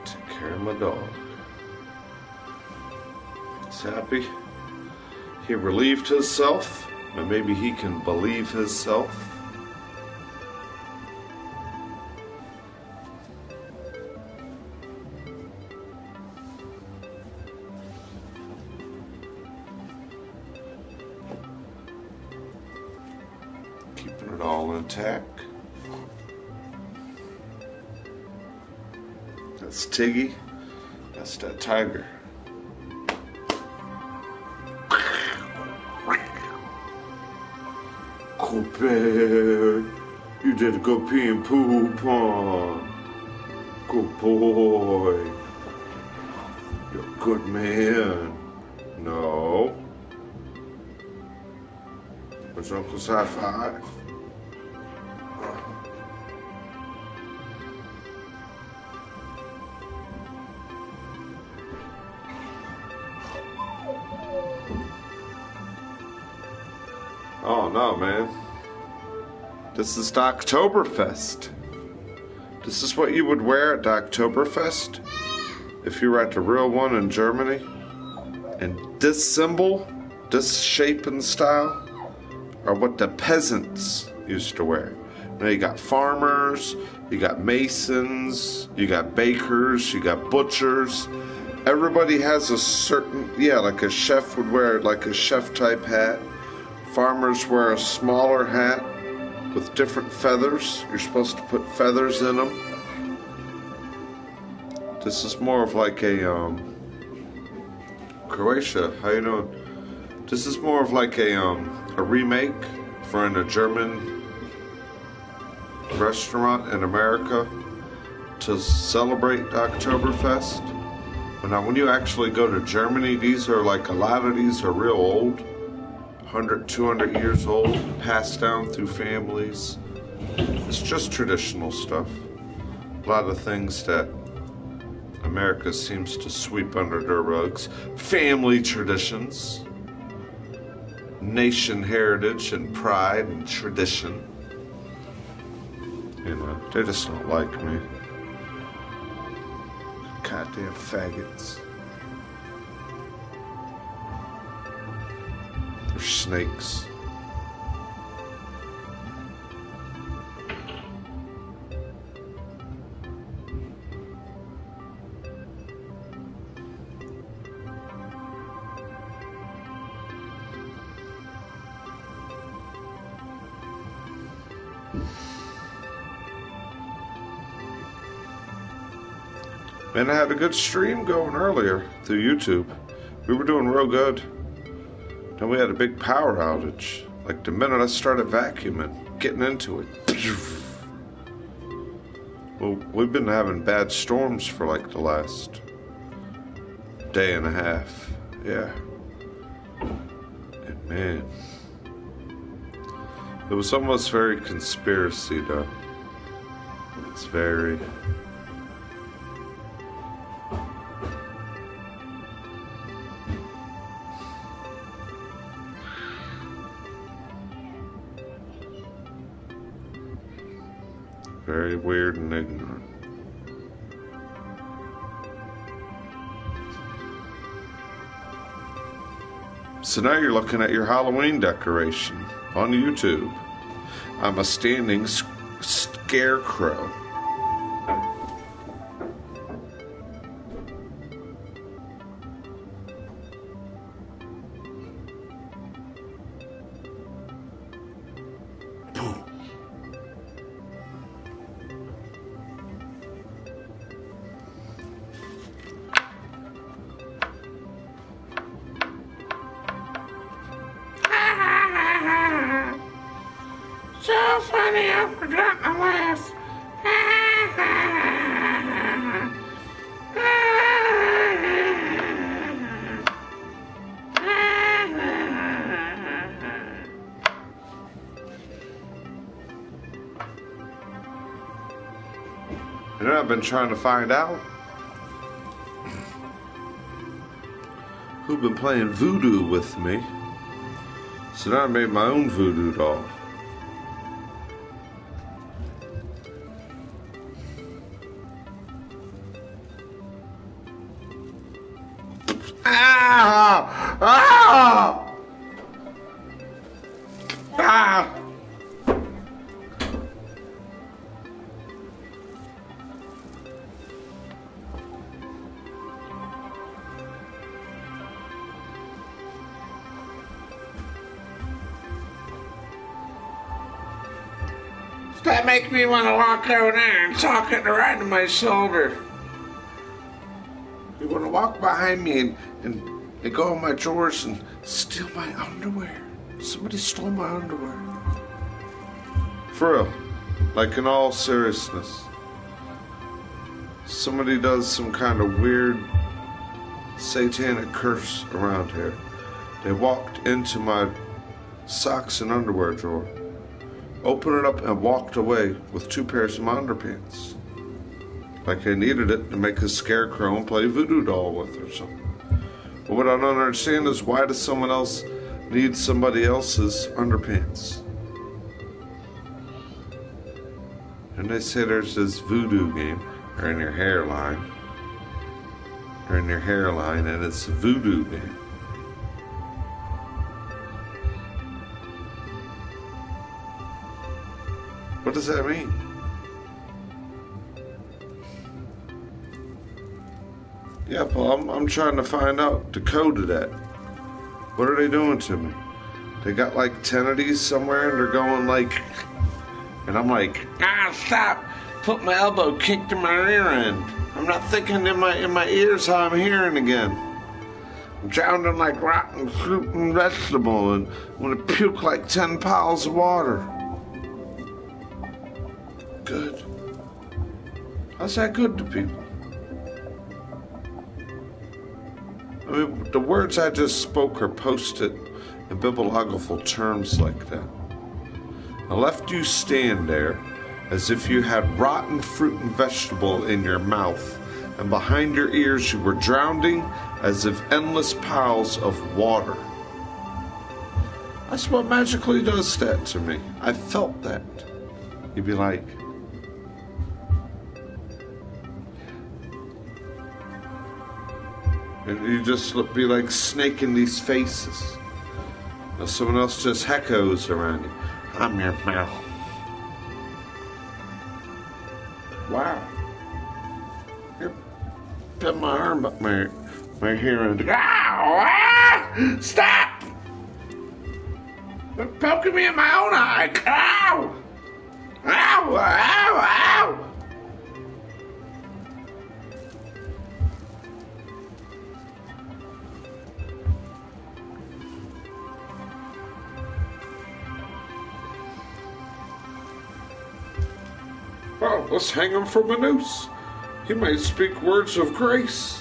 Take care of my dog. He's happy. He relieved himself, and maybe he can believe himself. Keeping it all intact. That's Tiggy. That's that tiger. Bear, you did go pee and poop on. Good boy. You're a good man. No. Where's Uncle's high five? Oh no, man. This is the Oktoberfest. This is what you would wear at the Oktoberfest if you were at the real one in Germany. And this symbol, this shape and style, are what the peasants used to wear. Now you got farmers, you got masons, you got bakers, you got butchers. Everybody has a certain, like a chef would wear like a chef type hat. Farmers wear a smaller hat with different feathers. You're supposed to put feathers in them. This is more of like a Croatia. How you doing? This is more of like a remake for in a German restaurant in America to celebrate Oktoberfest. But now, when you actually go to Germany, these are like a lot of these are real old. 100, 200 years old, passed down through families. It's just traditional stuff. A lot of things that America seems to sweep under their rugs. Family traditions, nation heritage and pride and tradition. You know, they just don't like me. Goddamn faggots. They're snakes. And I had a good stream going earlier through YouTube. We were doing real good. Then we had a big power outage. Like the minute I started vacuuming, getting into it. Well, we've been having bad storms for like the last day and a half. Yeah. And man, it was almost very conspiracy though. It's very... very weird and ignorant. So now you're looking at your Halloween decoration on YouTube. I'm a standing scarecrow. funny, I forgot to laugh. You know, I've been trying to find out who've been playing voodoo with me. So now I made my own voodoo doll. Ah! Ah! Ah! That makes me want to walk over there and talk it right to my shoulder. You want to walk behind me and go in my drawers and steal my underwear? Somebody stole my underwear. For real. Like in all seriousness. Somebody does some kind of weird satanic curse around here. They walked into my socks and underwear drawer, opened it up and walked away with 2 pairs of my underpants. Like they needed it to make a scarecrow and play voodoo doll with or something. But what I don't understand is, why does someone else need somebody else's underpants? And they say there's this voodoo game, or in your hairline, and it's a voodoo game. What does that mean? Yeah, well, I'm trying to find out the code of that. What are they doing to me? They got like 10 of these somewhere and they're going like, and I'm like, Stop. Put my elbow kicked in my rear end. I'm not thinking in my ears how I'm hearing again. I'm sounding like rotten fruit and vegetable, and I'm gonna puke like 10 piles of water. Good. How's that good to people? I mean, the words I just spoke are posted in bibliographical terms like that. I left you stand there as if you had rotten fruit and vegetable in your mouth, and behind your ears you were drowning as if endless piles of water. That's what magically does that to me. I felt that. You'd be like, and you just be like snake in these faces. Now someone else just heckos around you. I'm your mouth. Wow. You're putting my arm up my hair and Stop! They're poking me in my own eye. Ow! Ow! Ow! Ow! Well, let's hang him from a noose. He might speak words of grace.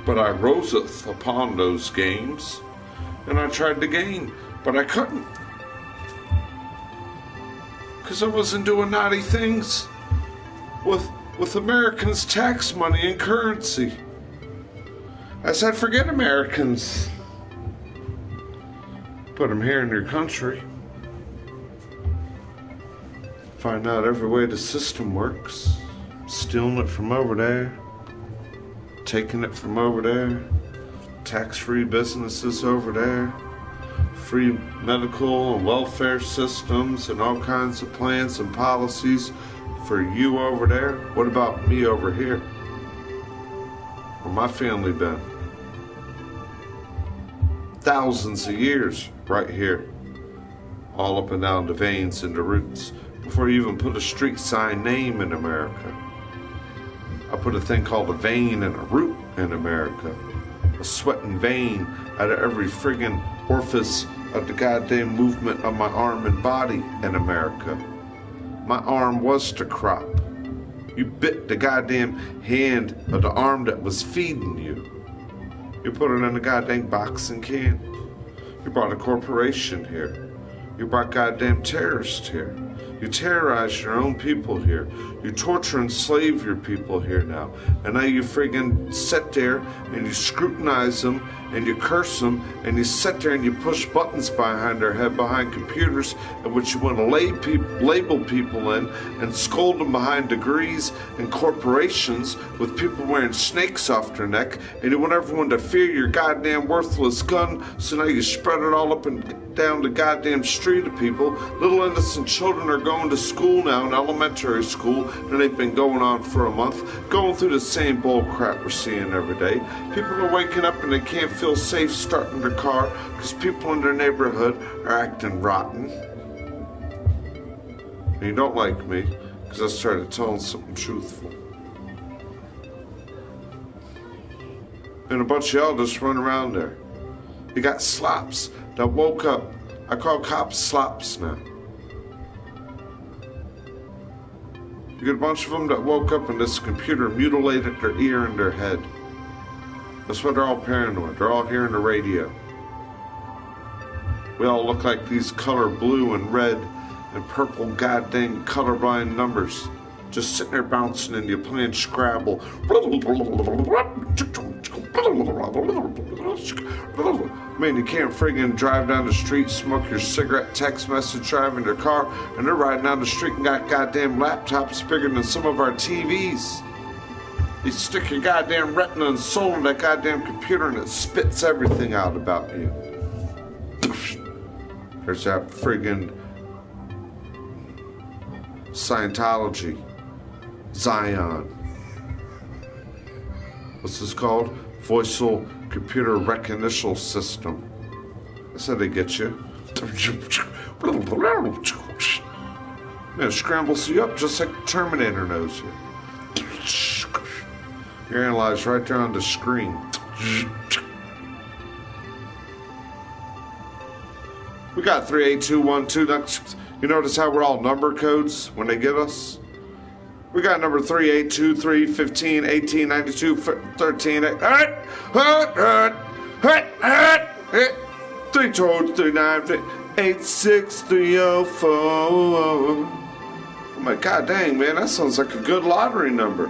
But I roseth upon those games, and I tried to gain, but I couldn't. 'Cause I wasn't doing naughty things with Americans' tax money and currency. I said, forget Americans. Put them here in your country. Find out every way the system works. Stealing it from over there. Taking it from over there. Tax-free businesses over there. Free medical and welfare systems and all kinds of plans and policies for you over there. What about me over here? Where my family been? Thousands of years right here. All up and down the veins and the roots. before you even put a street sign name in America. I put a thing called a vein and a root in America. A sweating vein out of every friggin' orifice of the goddamn movement of my arm and body in America. My arm was to crop. You bit the goddamn hand of the arm that was feeding you. You put it in a goddamn boxing can. You brought a corporation here. You brought goddamn terrorists here. You terrorize your own people here. You torture and enslave your people here now. And now you friggin' sit there and you scrutinize them and you curse them and you sit there and you push buttons behind their head behind computers in which you want to label people in and scold them behind degrees and corporations with people wearing snakes off their neck, and you want everyone to fear your goddamn worthless gun, so now you spread it all up and down the goddamn street of people. Little innocent children are going to school now, in elementary school, and they've been going on for a month, going through the same bull crap we're seeing every day. People are waking up and they can't feel safe starting their car because people in their neighborhood are acting rotten. And you don't like me because I started telling something truthful. And a bunch of y'all just run around there. You got slops that woke up. I call cops slops now. You get a bunch of them that woke up and this computer mutilated their ear and their head. That's why they're all paranoid. They're all hearing the radio. We all look like these color blue and red and purple goddamn colorblind numbers. Just sitting there bouncing and you playing Scrabble. Man, you can't friggin' drive down the street, smoke your cigarette, text message, driving your car, and they're riding down the street and got goddamn laptops bigger than some of our TVs. You stick your goddamn retina and soul in that goddamn computer and it spits everything out about you. There's that friggin' Scientology. Zion. What's this called? Voiceal Computer Recognition System. That's how they get you. Man, it scrambles you up just like Terminator knows you. You're analyzed right there on the screen. We got 38212. You notice how we're all number codes when they get us? We got number 3823 15 18 92 13 8 32304. Oh my god dang, man, that sounds like a good lottery number.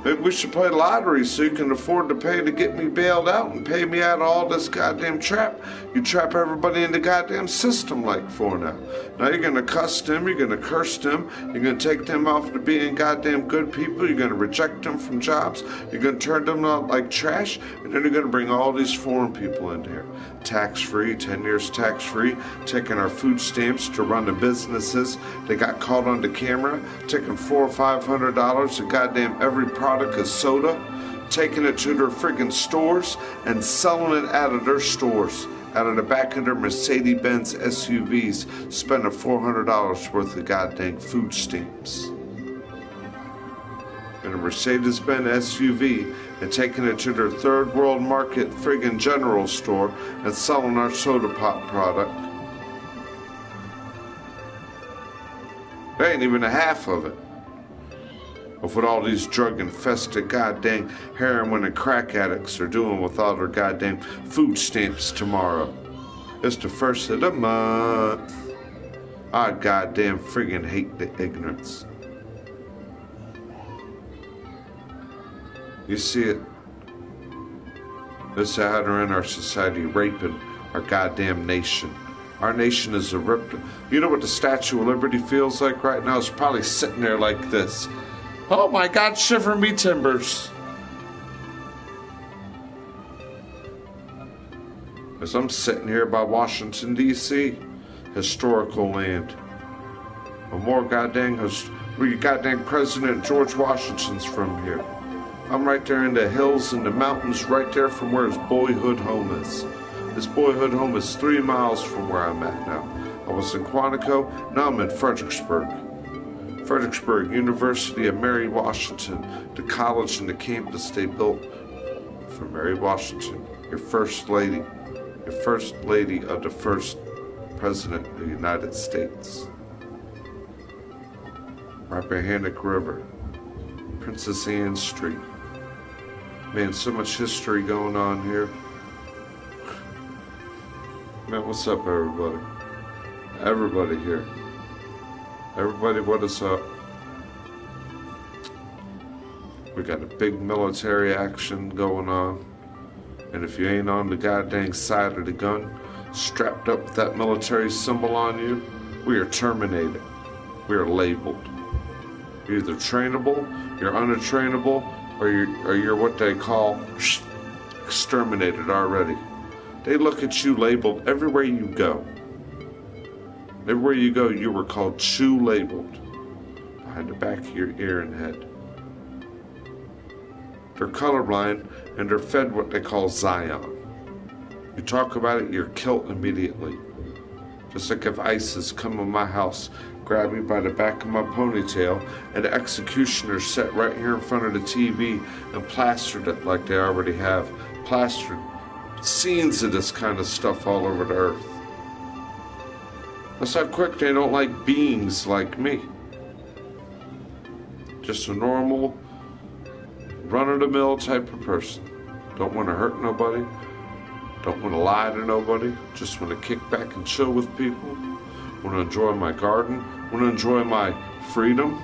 Maybe we should play lottery so you can afford to pay to get me bailed out and pay me out of all this goddamn trap. You trap everybody in the goddamn system like for now. Now you're gonna cuss them, you're gonna curse them, you're gonna take them off to being goddamn good people, you're gonna reject them from jobs, you're gonna turn them out like trash, and then you're gonna bring all these foreign people in here. Tax-free, 10 years tax-free, taking our food stamps to run the businesses. They got caught on the camera, taking $400 or $500 of goddamn every product of soda, taking it to their friggin' stores and selling it out of their stores, out of the back of their Mercedes-Benz SUVs, spending $400 worth of goddamn food stamps in a Mercedes-Benz SUV and taking it to their third world market friggin' general store and selling our soda pop product. There ain't even a half of it of what all these drug-infested goddamn heroin and crack addicts are doing with all their goddamn food stamps tomorrow. It's the first of the month. I goddamn friggin' hate the ignorance. You see it? This is how they're in our society raping our goddamn nation. Our nation is a rip. You know what the Statue of Liberty feels like right now? It's probably sitting there like this. Oh my God, shiver me timbers. As I'm sitting here by Washington, D.C., historical land. Or more goddamn, where your goddamn President George Washington's from here. I'm right there in the hills and the mountains, right there from where his boyhood home is. His boyhood home is 3 miles from where I'm at now. I was in Quantico, now I'm in Fredericksburg. Fredericksburg University of Mary Washington, the college and the campus they built for Mary Washington, your first lady of the first president of the United States. Rappahannock River, Princess Anne Street. Man, so much history going on here. Man, what's up, everybody? Everybody here. Everybody, what is up? We got a big military action going on. And if you ain't on the goddamn side of the gun, strapped up with that military symbol on you, we are terminated. We are labeled. You're either trainable, you're untrainable, or you're what they call exterminated already. They look at you labeled everywhere you go. Everywhere you go, you were called Chew labeled behind the back of your ear and head. They're colorblind and they're fed what they call Zion. You talk about it, you're killed immediately. Just like if ISIS come in my house, grab me by the back of my ponytail, and the executioner sat right here in front of the TV and plastered it like they already have. Plastered scenes of this kind of stuff all over the earth. That's how quick they don't like beings like me. Just a normal, run-of-the-mill type of person. Don't want to hurt nobody. Don't want to lie to nobody. Just want to kick back and chill with people. Want to enjoy my garden. Want to enjoy my freedom.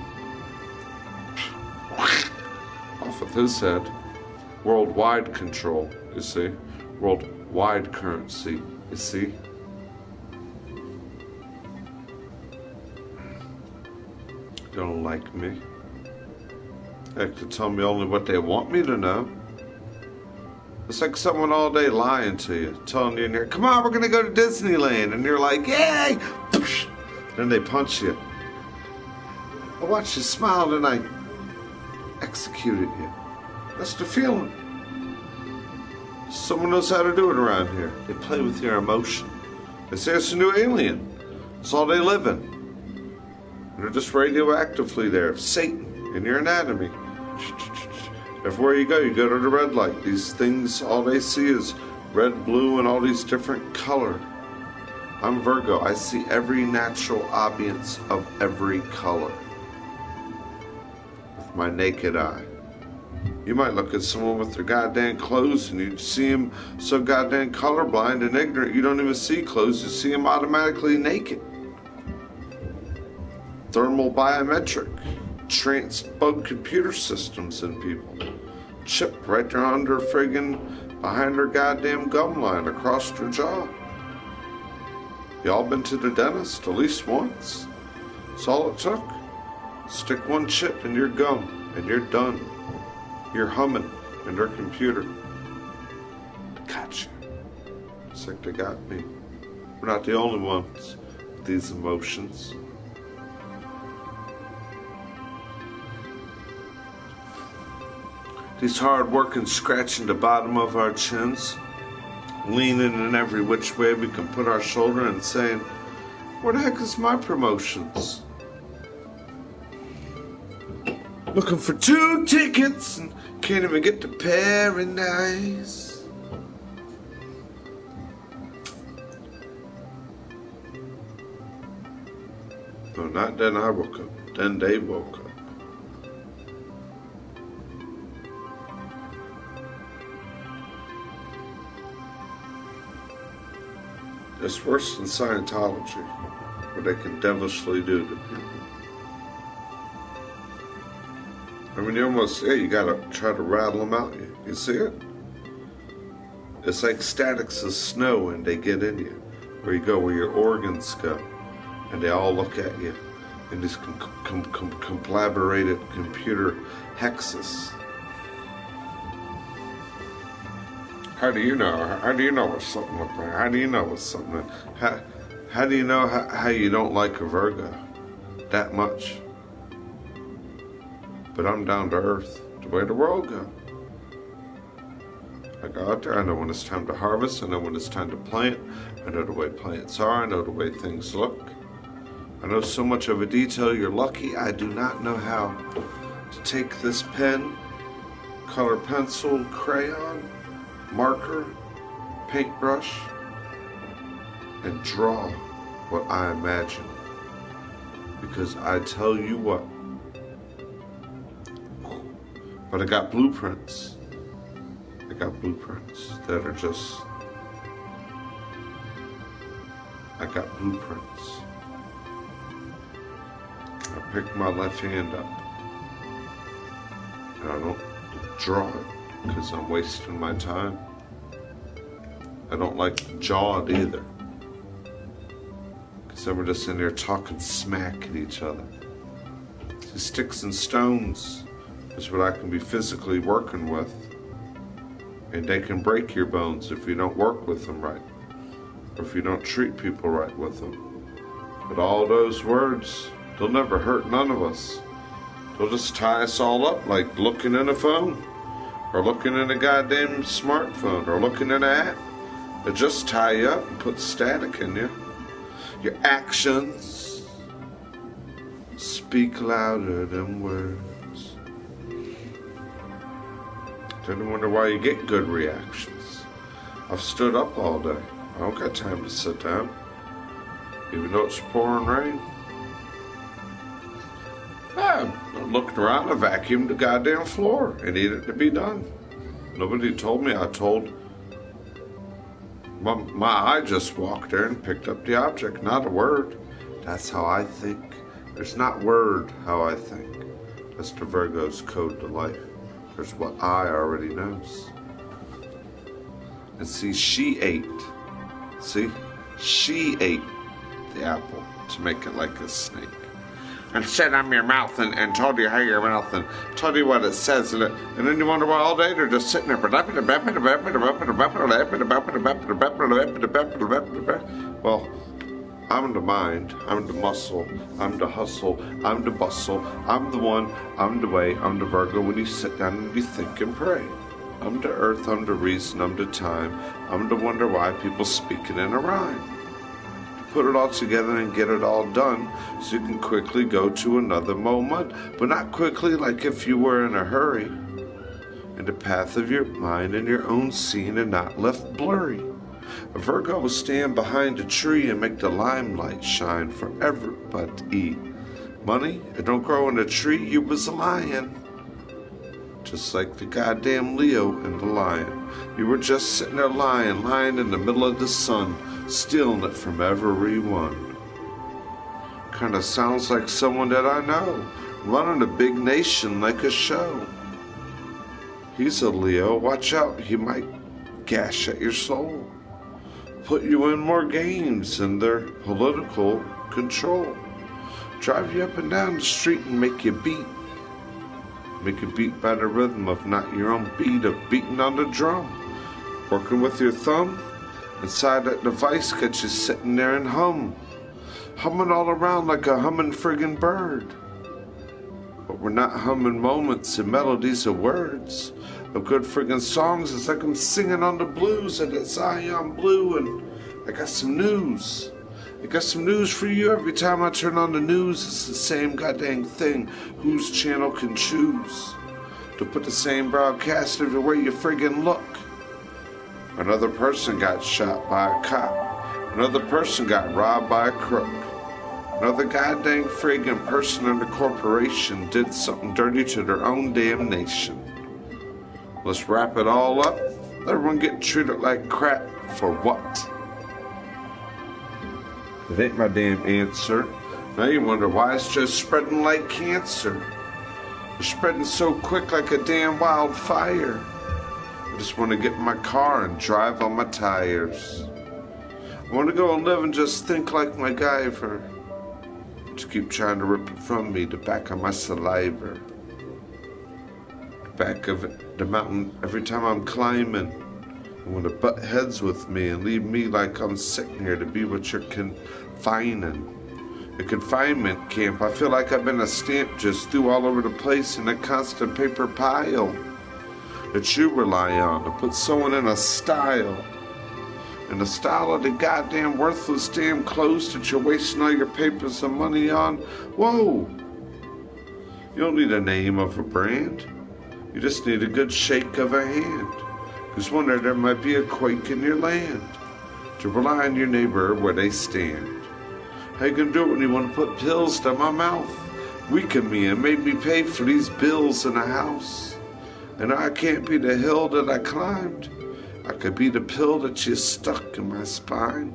Off with his head. Worldwide control, you see. Worldwide currency, you see. Don't like me. They have to tell me only what they want me to know. It's like someone all day lying to you, telling you in here, come on, we're gonna go to Disneyland, and you're like, yay! Then they punch you. I watched you smile and I executed you. That's the feeling. Someone knows how to do it around here. They play with your emotion. They say it's a new alien. It's all they live in. They're just radioactively there. Satan in your anatomy. Everywhere you go to the red light. These things, all they see is red, blue, and all these different color. I'm Virgo. I see every natural ambience of every color with my naked eye. You might look at someone with their goddamn clothes and you see them so goddamn colorblind and ignorant you don't even see clothes. You see them automatically naked. Thermal biometric, bug computer systems in people. Chip right there under friggin' behind their goddamn gum line across their jaw. Y'all been to the dentist at least once? That's all it took. Stick one chip in your gum and you're done. You're humming in their computer. They got you. It's like they got me. We're not the only ones with these emotions. These hard working, scratching the bottom of our chins, leaning in every which way we can put our shoulder and saying, where the heck is my promotions? Looking for 2 tickets and can't even get to paradise. No, not then I woke up. Then they woke up. It's worse than Scientology, what they can devilishly do to people. I mean, you almost, you gotta try to rattle them out. You see it? It's like statics of snow and they get in you. Where you go, where your organs go. And they all look at you in these collaborated computer hexes. How do you know? How do you know what something looks like? How do you know what something? How do you know how you don't like a Virgo that much? But I'm down to earth, the way the world goes. I go out there. I know when it's time to harvest. I know when it's time to plant. I know the way plants are. I know the way things look. I know so much of a detail, you're lucky I do not know how to take this pen, color pencil, crayon, marker, paintbrush, and draw what I imagine. Because I tell you what, but I got blueprints. I got blueprints that are just, I got blueprints. I pick my left hand up and I don't draw it because I'm wasting my time. I don't like jawed either because then we're just in there talking smack at each other. See, sticks and stones is what I can be physically working with, and they can break your bones if you don't work with them right, or if you don't treat people right with them. But all those words, they'll never hurt none of us. They'll just tie us all up like looking in a phone, or looking in a goddamn smartphone, or looking in an app. They'll just tie you up and put static in you. Your actions speak louder than words. Then I wonder why you get good reactions. I've stood up all day. I don't got time to sit down, even though it's pouring rain. I'm looking around, I vacuumed the goddamn floor and needed to be done. Nobody told me. I told my eye just walked there and picked up the object, not a word. That's how I think. There's not word how I think. That's the Virgo's code to life. There's what I already knows. And see, she ate. See? She ate the apple to make it like a snake. And said I'm your mouth and told you how your mouth and told you what it says. And then you wonder why all day they're just sitting there. Well, I'm the mind, I'm the muscle, I'm the hustle, I'm the bustle, I'm the one, I'm the way, I'm the Virgo when you sit down and you think and pray. I'm the earth, I'm the reason, I'm the time, I'm the wonder why people speaking in a rhyme. Put it all together and get it all done so you can quickly go to another moment, but not quickly like if you were in a hurry. In the path of your mind and your own scene and not left blurry. A Virgo will stand behind a tree and make the limelight shine for everybody to eat. Money, it don't grow in a tree, you was a lion. Just like the goddamn Leo and the lion. You were just sitting there lying in the middle of the sun, stealing it from everyone. Kinda sounds like someone that I know, running a big nation like a show. He's a Leo, watch out, he might gash at your soul. Put you in more games in their political control. Drive you up and down the street and make you beat. Make you beat by the rhythm of not your own beat of beating on the drum. Working with your thumb inside that device, get you sitting there and humming all around like a humming friggin' bird. But we're not humming moments and melodies of words of good friggin' songs. It's like I'm singing on the blues and it's Zion Blue, and I got some news. I got some news for you. Every time I turn on the news, it's the same goddamn thing. Whose channel can choose to put the same broadcast everywhere you friggin' look? Another person got shot by a cop. Another person got robbed by a crook. Another goddamn friggin' person in the corporation did something dirty to their own damn nation. Let's wrap it all up. Everyone getting treated like crap for what? It ain't my damn answer. Now you wonder why it's just spreading like cancer. It's spreading so quick like a damn wildfire. I just want to get in my car and drive on my tires. I want to go and live and just think like my MacGyver. Just keep trying to rip it from me, the back of my saliva. The back of it, the mountain, every time I'm climbing. I want to butt heads with me and leave me like I'm sitting here to be what you're confining. A confinement camp. I feel like I've been a stamp just threw all over the place in a constant paper pile that you rely on to put someone in a style and the style of the goddamn worthless damn clothes that you're wasting all your papers and money on. Whoa! You don't need a name of a brand. You just need a good shake of a hand. 'Cause one day there might be a quake in your land. To rely on your neighbor where they stand. How you gonna do it when you want to put pills down my mouth? Weakened me and made me pay for these bills in a house. And I can't be the hill that I climbed. I could be the pill that you stuck in my spine.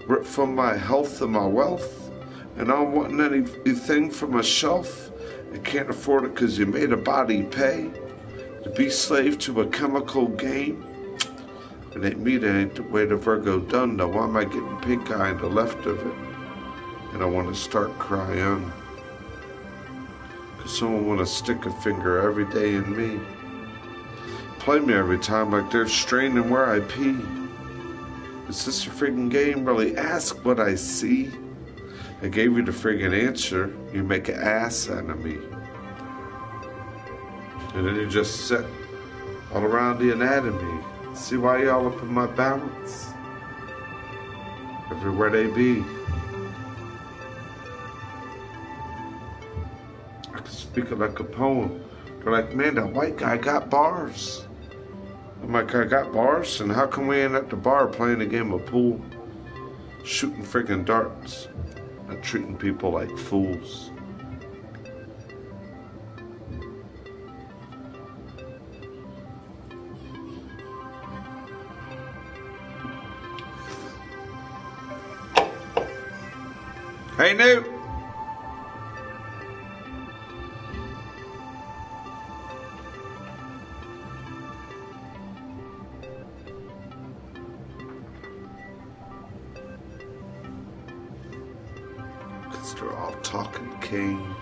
Ripped from my health and my wealth. And I don't want anything from a shelf. I can't afford it 'cause you made a body pay. To be slave to a chemical game. It ain't me, that ain't the way the Virgo done. Now why am I getting pink eye on the left of it? And I want to start crying. 'Cause someone want to stick a finger every day in me. Play me every time like they're straining where I pee. Is this a friggin' game? Really ask what I see. I gave you the friggin' answer. You make an ass out of me. And then you just sit all around the anatomy. See why y'all up in my balance? Everywhere they be. I can speak it like a poem. They're like, man, that white guy got bars. I'm like, I got bars? And how come we ain't at the bar playing a game of pool? Shooting friggin' darts. Not treating people like fools. Hey, Newt! Because they're all talking cane.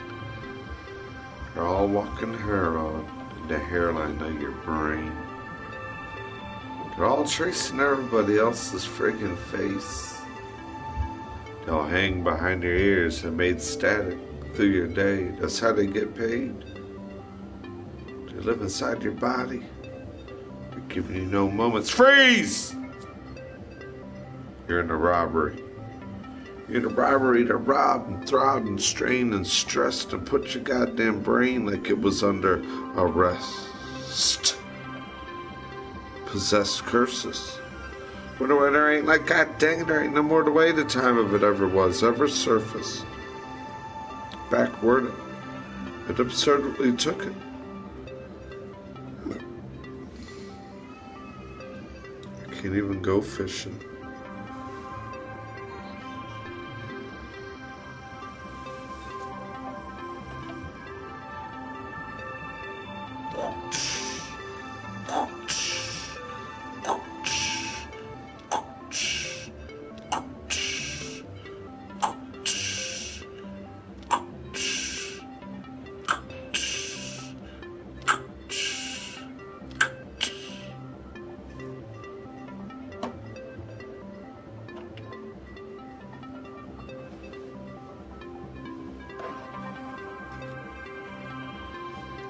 They're all walking hair on in the hairline of your brain. They're all tracing everybody else's friggin' face. They'll hang behind your ears and made static through your day. That's how they get paid. They live inside your body. They're giving you no moments. Freeze! You're in a robbery. You're in a robbery to rob and throb and strain and stress to put your goddamn brain like it was under arrest. Possessed curses. Wonder why there ain't like, god dang it, there ain't no more the way the time of it ever was, ever surfaced. Backward, it absurdly took it. I can't even go fishing.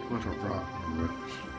What a rotten wretch.